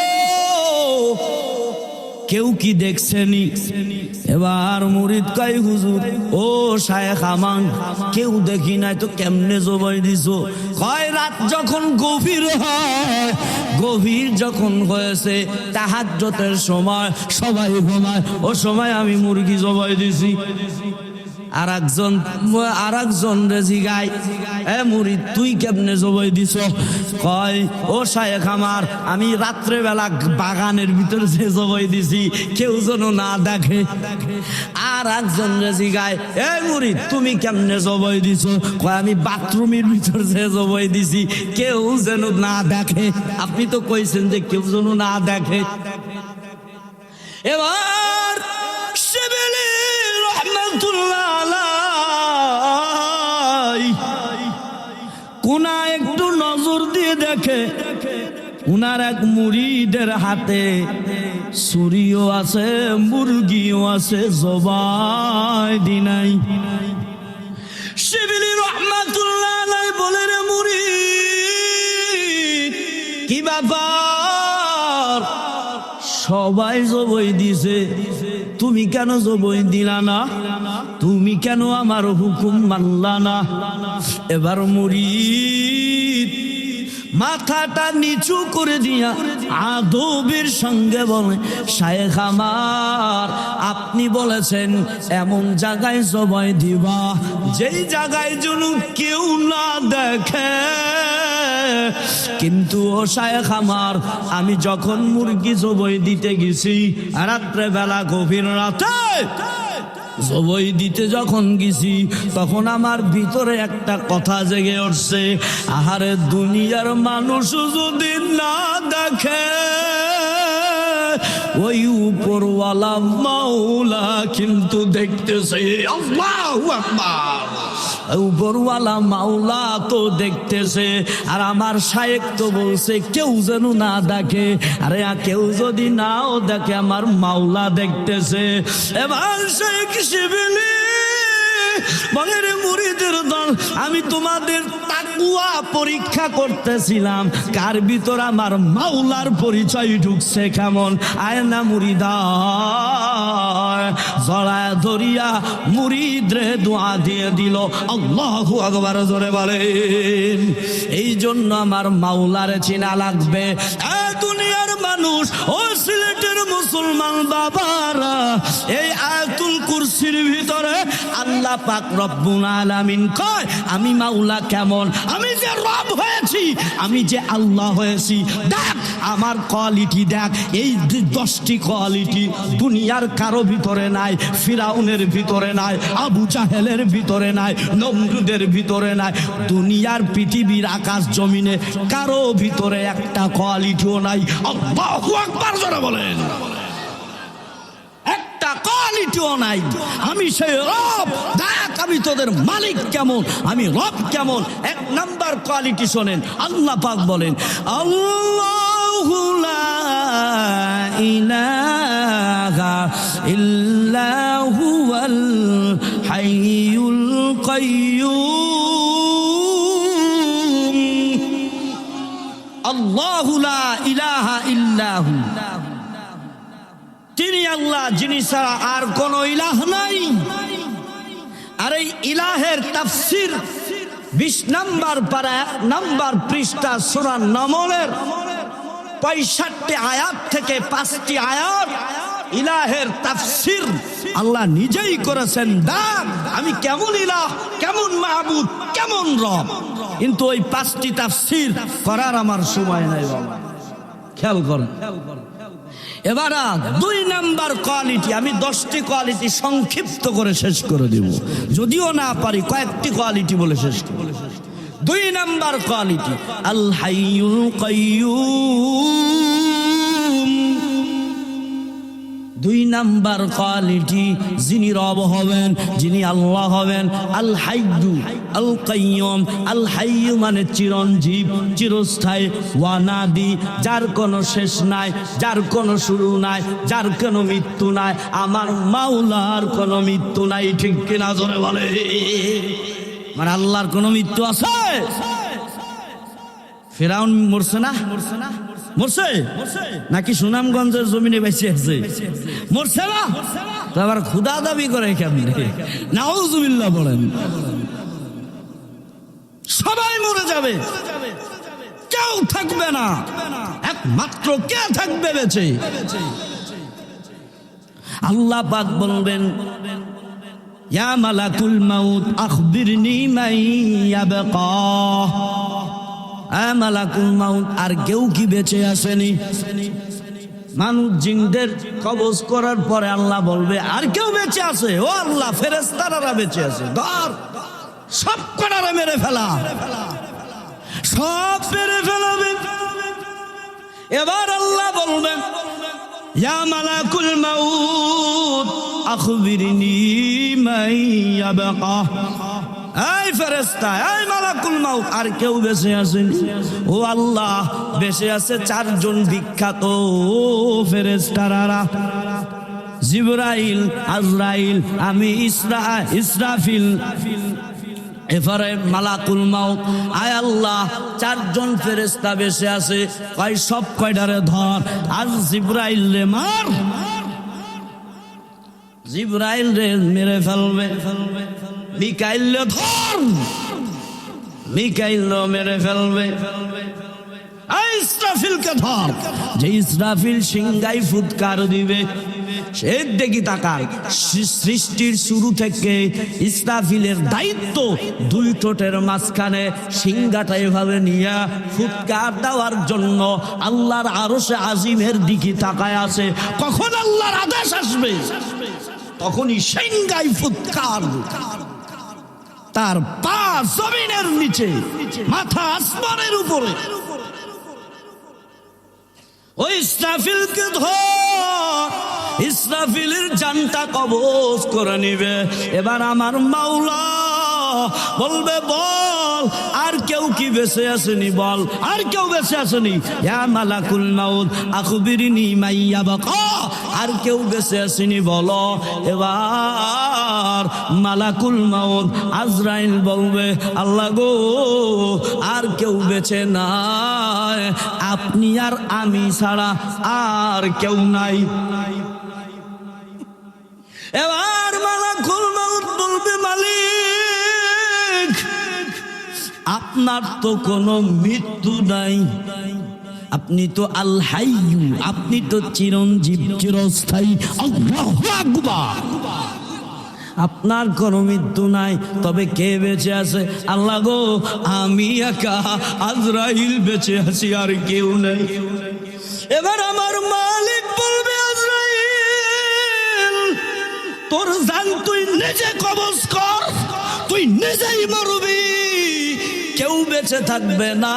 কেউ কি দেখছেনি? এবার মুরিদ কয়, হুজুর ও শায়েখ আমান, কেউ দেখি নাই তো কেমনে জবাই দিছো? কয়, রাত যখন গভীর হয়, গভীর যখন হয়েছে, তাহাজ্জুদের সময় সবাই ঘুমায়, ও সময় আমি মুরগি জবাই দিছি। আর একজন রেজি গায়, এ মুরিদ তুই কেমনে জবাই দিছ? কয়, ও শায়েখ আমার, আমি রাত্রে বেলা বাগানের ভিতরে যে জবাই দিছি কেউ যেন না দেখে। আর একজন রেজি গায়, এ মুরিদ তুমি কেমনে জবাই দিছ? কয়, আমি বাথরুমের ভিতরে যে জবাই দিছি কেউ যেন না দেখে। আপনি তো কইছেন যে কেউ যেন না দেখে। এবার শিবিলি রহমাতুল্লাহ আলাইহি কোনা একটু নজর দিয়ে দেখে, উনার এক মুরিদের হাতে ছুরিও আছে, মুরগিও আছে, জবাই দি নাই। শিবিলি রহমাতুল্লাহ আলাইহি বলে, রে মুরিদ কি ব্যাপার? সবাই জবাই দিছে, তুমি কেন জবাই দিলা না? তুমি কেন আমার হুকুম মানলা না? এবার মুরিদ মাথাটা নিচু করে দিয়া আদবের সঙ্গে বলে, শায়েখ আমার, আপনি বলেছেন এমন জায়গায় জবাই দিবা যেই জায়গায় যেন কেউ না দেখে। কিন্তু ও শায়েখ আমার, আমি যখন মুরগি জবাই দিতে গেছি রাত্রে বেলা গভীর রাতে জবাই দিতে যখন গেছি, তখন আমার ভিতরে একটা কথা জেগে উঠছে, আহারে দুনিয়ার মানুষ যদি না দেখে, ওই উপরওয়ালা মাওলা কিন্তু দেখতেছে। আল্লাহু আকবার। উপরওয়ালা মাওলা তো দেখতেছে, আর আমার শায়েখ তো বলছে কেউ যেন না দেখে। আরে কেউ যদি নাও দেখে, আমার মাওলা দেখতেছে। এবার শায়েখ শিবিলি বলে, রে মুরিদের দল, আমি তোমাদের তাকওয়া পরীক্ষা করতেছিলাম, কার ভিতর আমার মাওলার পরিচয় ঢুকছে কেমন। আয়না মুরিদা জড়ায় ধরিয়া মুরিদরে দোয়া দিয়ে দিল। আল্লাহু আকবার জোরে বলেন। এই জন্য আমার মাওলারে চিনা লাগবে। দুনিয়ার মানুষ, ও সিলেটের মুসলমান বাবারা, এই আয়াতুল কুরসির ভিতরে আল্লাহ পাক রব্বুল আলামিন কয়, আমি মাওলা কেমন, আমি যে রব হয়েছি, আমি যে আল্লাহ হয়েছি, দেখ আমার কোয়ালিটি দেখ। এই 10টি কোয়ালিটি দুনিয়ার কারো ভিতরে নাই, ফিরাউনের ভিতরে নাই, আবু জাহেলের ভিতরে নাই, নমরুদের ভিতরে নাই, দুনিয়ার পৃথিবীর আকাশ জমিনে কারো ভিতরে একটা কোয়ালিটিও নাই। আল্লাহু আকবার জোরে বলেন। একটা কোয়ালিটিও নাই। আমি সেই রব, দেখ আমি তোদের মালিক কেমন, আমি রব কেমন। 1 নাম্বার কোয়ালিটি শোনেন, আল্লাহ পাক বলেন, আল্লাহু লা ইলাহা ইল্লা হুয়াল হাইয়ুল কাইয়্যুম। আল্লাহু লা ইলাহা ইল্লা হু, তিনি আল্লাহ, যিনি ছাড়া আর কোন ইলাহ নাই। আর এই ইলাহের তাফসীর 20 নাম্বার পারা 1 নাম্বার পৃষ্ঠা সূরা নামলের 65 আয়াত থেকে 5টি আয়াত ইলাহের তাফসীর আল্লাহ নিজেই করেছেন। দেখ আমি কেমন ইলাহ, কেমন মাহবুদ, কেমন রব। কিন্তু ওই 5টি তাফসীর করার আমার সময় নাই বাবা, খেয়াল করুন। এবার 2 নাম্বার কোয়ালিটি, আমি 10টি কোয়ালিটি সংক্ষিপ্ত করে শেষ করে দেব, যদিও না পারি কয়েকটি কোয়ালিটি বলে শেষ করব। 2 নাম্বার কোয়ালিটি আল হাইয়ুল কাইয়্যুম। 2 নাম্বার কোয়ালিটি, যিনি রব হবেন, যিনি আল্লাহ হবেন, আল হাইয়্যু আল কাইয়্যুম। আল হাইয়্যু মানে চিরঞ্জীব, চিরস্থায়ী, ওয়ানাদি, যার কোনো শেষ নাই, যার কোনো শুরু নাই, যার কোনো মৃত্যু নাই। আমার মাওলার কোনো মৃত্যু নাই, ঠিক কিনা জোরে বলে। মানে আল্লাহর কোনো মৃত্যু আছে? ফিরাউন মরছে না? মরছে নাকি সুনামগঞ্জের জমিনে বেঁচে আছে? মরছে না? তো আবার খুদা দাবি করে কেমনে? নাউজুবিল্লাহ বলেন। সবাই মরে যাবে, কেউ থাকবে না, একমাত্র কে থাকবে বেঁচে? আল্লাহ পাক বলবেন, ইয়া মালাকুল মাউত আখবিরনি মান ইয়াবকা। মালাকুল মাউত, আর কেউ কি বেঁচে আসেনি? মানুষ জিনদের কবজ করার পরে আল্লাহ বলবে, আর কেউ বেঁচে আছে? ও আল্লাহ, ফেরেশতারা বেঁচে আছে, ধর সব কটারে মেরে ফেলা, সব মেরে ফেলাবে। এবার আল্লাহ বলবেন, ইয়া মালাকুল মাউত আখবিরনি মান ইয়াবকা। এই ফেরেশতা, এই মালাকুল মাউত, আর কেউ বেঁচে আছেন? ও আল্লাহ, বেঁচে আছে 4 জন বিখ্যাত ফেরেশতারা, জিবরাইল, আজরাইল, আমি ইসরাফিল। এবারে মালাকুল মাউত, আয় আল্লাহ 4 জন ফেরেশতা বেঁচে আছে, কয় সব কয়টারে ধর, আর জিবরাইল রে মার। জিবরাইল রে মেরে ফেলবে। মিকাইল ধর, মিকাইল মেরে ফেলবে। ইসরাফিলকে ধর, যে ইসরাফিল সিংহাই ফুৎকার দিবে। সে দেখি তাকার, সৃষ্টির শুরু থেকে ইসরাফিলের দায়িত্ব 2 ঠোঁটের মাঝখানে সিংহাটা এভাবে নিয়ে ফুৎকার দেওয়ার জন্য আল্লাহর আরশে আজিমের দিকে তাকায় আছে। কখন আল্লাহর আদেশ আসবে তখনই সিংহাই ফুৎকার। তার পা জমিনের নিচে, মাথা আসমানের উপরে। ওই ইসরাফিলকে ধর, ইসরাফিলের জানটা কবজ করে নিবে। এবার আমার মাওলা বলবে, বল আর কেউ কি বেঁচে আসেনি? বল আর কেউ বেঁচে আসেনি? ইয়া মালাকুল মাউত আখবিরনি মান ইয়াবকা। আর কেউ বেঁচে আসেনি বলো। এবার মালাকুল মাউত আজরাইল বলবে, আল্লাহ গো, আর কেউ বেঁচে নাই, আপনি আর আমি ছাড়া আর কেউ নাই। এবার মালাকুল মাউত বলবে, মালিক, আপনার তো কোনো মৃত্যু নাই, আপনি তো আল হাইয়্যু, আপনি তো চিরঞ্জীব, চিরস্থায়ী। আল্লাহু আকবার। আপনার কোনো মৃত্যু নাই, তবে কে বেঁচে আছে? আল্লাহ গো, আমি একা, আজরাইল বেঁচে আছি, আর কেউ নেই। এবার আমার মালিক বলবে আজরাইল তোর জান তুই নিজে কবজ কর, তুই নিজেই মরবি, কেউ বেঁচে থাকবে না,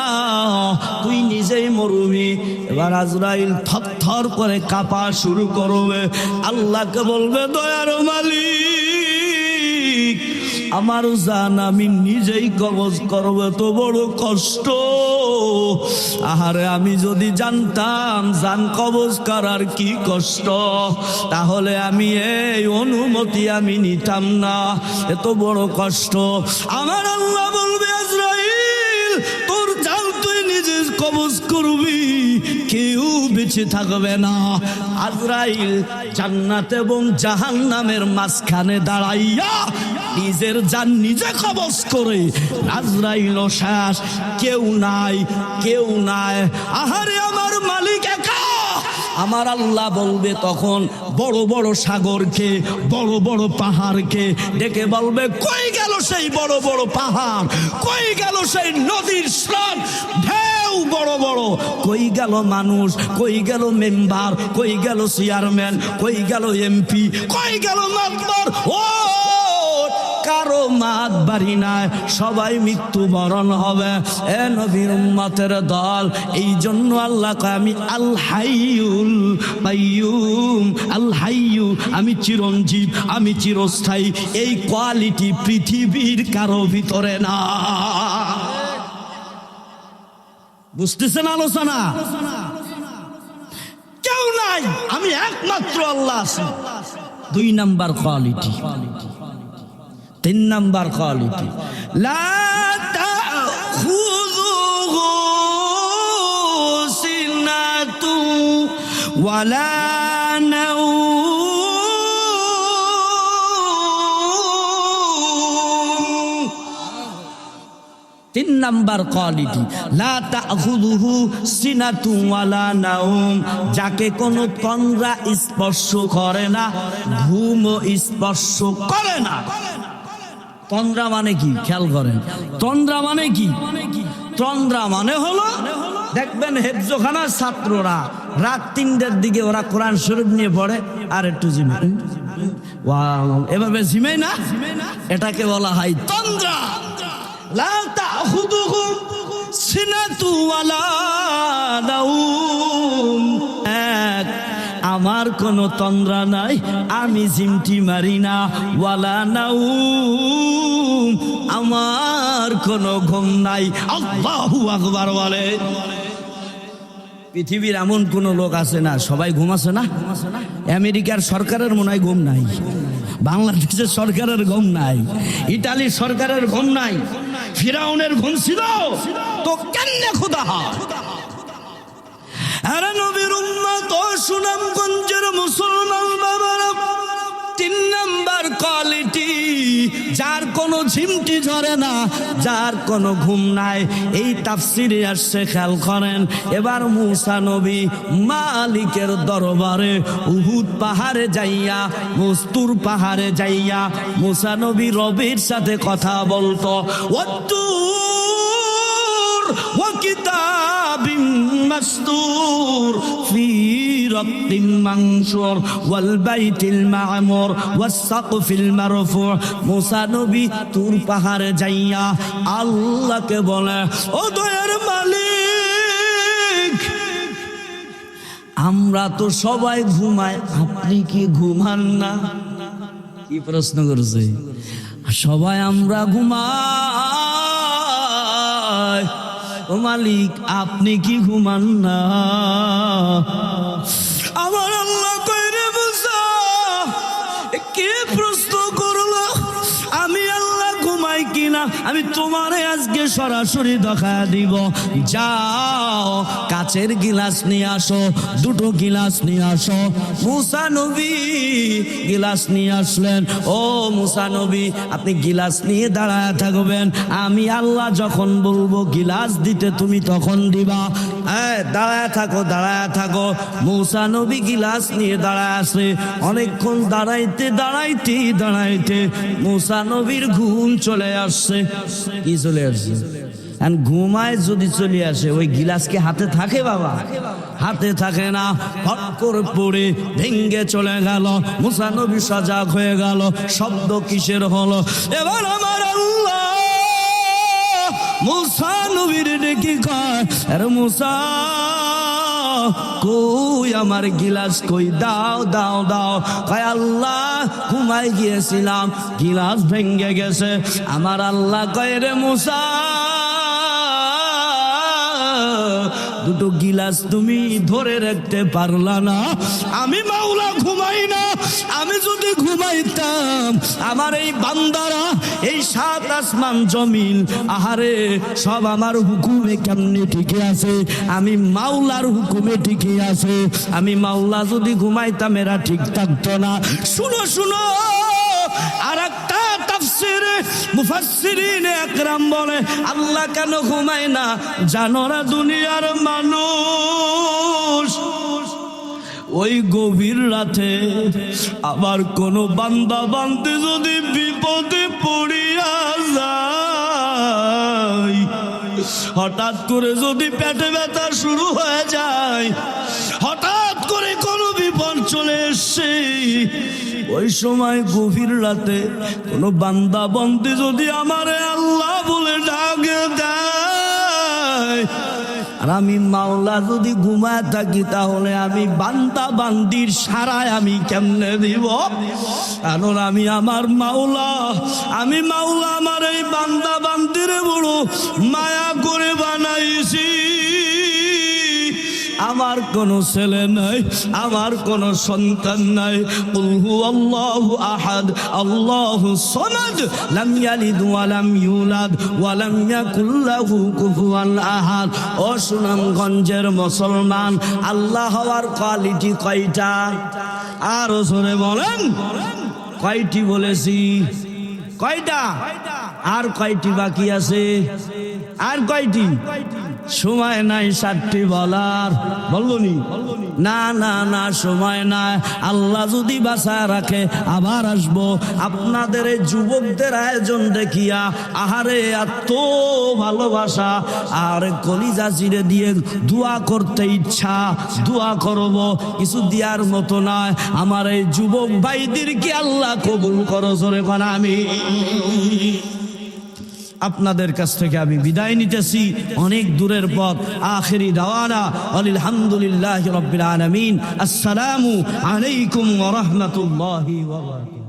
তুই নিজেই মরবি। এবার আজরাইল থরথর করে কাঁপা শুরু করবে, আল্লাহকে বলবে দয়ার মালিক আমার জান আমি নিজেই কবজ করব, তো বড় কষ্ট। আহারে আমি যদি জানতাম জান কবজ করার কি কষ্ট, তাহলে আমি এই অনুমতি আমি নিতাম না, এত বড় কষ্ট। আমার আল্লাহ বলবে আজরাইল তোর জান তুই নিজে কবজ করবি, কেউ বেঁচে থাকবে না। আজরাইল জান্নাত এবং জাহান্নামের মাঝখানে দাঁড়াইয়া নিজের জান নিজে কবজ করে, আজরাইল শেষ, কেউ নাই, কেউ নাই। আহারে আমার মালিক একা। আমার আল্লাহ বলবে তখন বড় বড় সাগরকে, বড় বড় পাহাড়কে ডেকে বলবে কই গেল সেই বড় বড় পাহাড়, কই গেল সেই নদীর স্রোত ঢেউ বড় বড়, কই গেল মানুষ, কই গেল মেম্বার, কই গেল চেয়ারম্যান, কই গেল এমপি, কই গেল মাতবার। ও কারো মাত বাড়ি নাই, সবাই মৃত্যুবরণ হবে। এ নবীর উম্মতের দল, এই জন্য আল্লাহ কয় আমি আল হাইয়ুল কাইয়ুম, আল হাইয়ু আমি চিরঞ্জীব, আমি চিরস্থায়ী। এই কোয়ালিটি পৃথিবীর কারো ভিতরে না। বুঝতেছেন আলোচনা? কেউ নাই, আমি একমাত্র আল্লাহ আছি। 2 নাম্বার কোয়ালিটি। 3 নাম্বার কোয়ালিটি লা তাখুযুহু সিনাতু ওয়ালা নাওম। 3 নাম্বার কোয়ালিটি লা তাখুযুহু সিনাতু ওয়ালা নাওম, যাকে কোনো তন্দ্রা স্পর্শ করে না, ঘুমও স্পর্শ করে না। তন্দ্রা মানে কি খেয়াল করেন, তন্দ্রা মানে কি? তন্দ্রা মানে হলো দেখবেন হেফজোখানার ছাত্ররা রাত 3টার দিকে ওরা কোরআন শরীফ নিয়ে পড়ে আর একটু জিমে, এভাবে জিমে না, এটাকে বলা হয় তন্দ্রা। লা তাখুযুহু সিনাতু ওয়ালা নাওম, আমার কোনো তন্দ্রা নাই, আমি জিমটি মারি না। ওয়ালা নাওম, আমার কোনো ঘুম নাই। আল্লাহু আকবার বলে। পৃথিবীর এমন কোন লোক আছে না সবাই ঘুমাছে না? আমেরিকার সরকারের মনে হয় ঘুম নাই, বাংলাদেশের সরকারের ঘুম নাই, ইটালির সরকারের ঘুম নাই, ফিরাউনের ঘুম ছিল তো কেমনে খোদা হয়? আরে নবীর উম্মত ও সুনামগঞ্জের মুসলমান বাবারা, 3 নাম্বার কোয়ালিটি, যার কোনো ঝিমটি ঝরে না, যার কোনো ঘুম নাই। এই তাফসিরে আসছে, খেয়াল করেন। এবার মুসা নবী মালিকের দরবারে উহুদ পাহাড়ে যাইয়া, মস্তুর পাহাড়ে যাইয়া মুসা নবী রবের সাথে কথা বলতো। ওয়া কিতাবিম মাসতুর ফি রাক্কিম মানশুর ওয়াল বাইতিল মা'মুর ওয়াস সাকফিল মারফু। মুসা নবী তুর পাহাড়ে যাইয়া আল্লাহকে বলে, ও দয়ার মালিক, আমরা তো সবাই ঘুমাই, আপনি কি ঘুমান না? কি প্রশ্ন করছে? সবাই আমরা ঘুমাই, ও মালিক আপনি কি ঘুমান না? আমার আল্লাহ কইরে মুসা কে প্রশ্ন করলো আমি আল্লাহ ঘুমাই কিনা, আমি তোমারে আজকে সরাসরি দেখা দিব। যাও কাচের গিলাস নিয়ে আসো, 2টো গিলাস নিয়ে আসো। মুসা নবী গিলাস নিয়ে আসলেন। ও মুসা নবী, আপনি গিলাস নিয়ে দাঁড়ায় থাকবেন, আমি আল্লাহ যখন বলবো গিলাস দিতে তুমি তখন দিবা। দাঁড়ায় থাকো, দাঁড়ায় থাকো। মুসা নবী গিলাস নিয়ে দাঁড়ায় আসে। অনেকক্ষণ দাঁড়াইতে দাঁড়াইতে দাঁড়াইতে মুসা নবীর ঘুম চলে আসছে। কি চলে আসছে? ঘুমায় যদি চলে আসে, ওই গিলাস কি হাতে থাকে বাবা? হাতে থাকে না। হট করে পড়ে ভেঙ্গে চলে গেল। মুসা নবী সজাগ হয়ে গেল, শব্দ কিসের হলো? এবার আমার আল্লাহ মুসা নবীর ডেকে কয়, আরে মুসা কই আমার গিলাস কই? দাও দাও দাও। কয় আল্লাহ ঘুমাই গিয়েছিলাম, গিলাস ভেঙ্গে গেছে। আমার আল্লাহ কয়, রে মুসা দুটো গিলাস তুমি ধরে রাখতে পারলা না? আমি মাওলা ঘুমাই না। আমি যদি ঘুমাইতাম আমার এই বান্দারা, এই সাত আসমান জমিন, আহারে সব আমার হুকুমে কেমনে টিকে আছে? আমি মাওলার হুকুমে টিকে আছে। আমি মাওলা যদি ঘুমাইতাম এরা ঠিক থাকতো না। শুনো শুনো, আর একটা তাফসীরে মুফাসসিরিনে আকরাম বলে, আল্লাহ কেন ঘুমায় না জানো না? দুনিয়ার মানুষ ওই গভীর রাতে আবার কোন বান্দা বান্দি যদি বিপদে পড়িয়া যায়, হঠাৎ করে যদি পেটে ব্যথা শুরু হয়ে যায়, হঠাৎ করে কোনো বিপদ চলে এসছে, ওই সময় গভীর রাতে কোনো বান্দা বান্দি যদি আমারে আল্লাহ বলে ডাকে দেয়, আর আমি মাওলা যদি ঘুমায় থাকি, তাহলে আমি বান্দা বান্দির সারায় আমি কেমনে দিব? কারণ আমি আমার মাওলা, আমি মাওলা আমার এই বান্দা বান্দির বড় মায়া করে বানাইছি। আমার কোনো ছেলে নাই, আমার কোনো সন্তান নাই। কুল হুয়াল্লাহু আহাদ আল্লাহুস সামাদ লাম ইয়ালিদ ওয়া লাম ইউলাদ ওয়া লাম ইয়াকুল লাহু কুফুয়ান আহাদ। ও সুনামগঞ্জের মুসলমান, আল্লাহ হওয়ার কোয়ালিটি কয়টা? আর জোরে বলেন, কয়টি বলেছি? কয়টা? আর কয়টি বাকি আছে? আর কয়টি? সময় নাই 60টি বলার। বলবো নি? না না না, সময় নাই। আল্লাহ যদি বাঁচায় রাখে আবার আসবো। আপনাদের এই যুবকদের আয়োজন দেখিয়া আহারে এত ভালোবাসা আর কলিজা চিরে দিয়ে দোয়া করতে ইচ্ছা। দোয়া করব, কিছু দেওয়ার মতো নয়। আমার এই যুবক ভাইদেরকে আল্লাহ কবুল করো। জোরে কোন আমি। আপনাদের কাছ থেকে আমি বিদায় নিতেছি, অনেক দূরের পথ। আখিরি দাওয়ানা আলহামদুলিল্লাহি রাব্বিল আলামিন। আসসালামু আলাইকুম ওয়া রাহমাতুল্লাহি ওয়া বারাকাতুহু।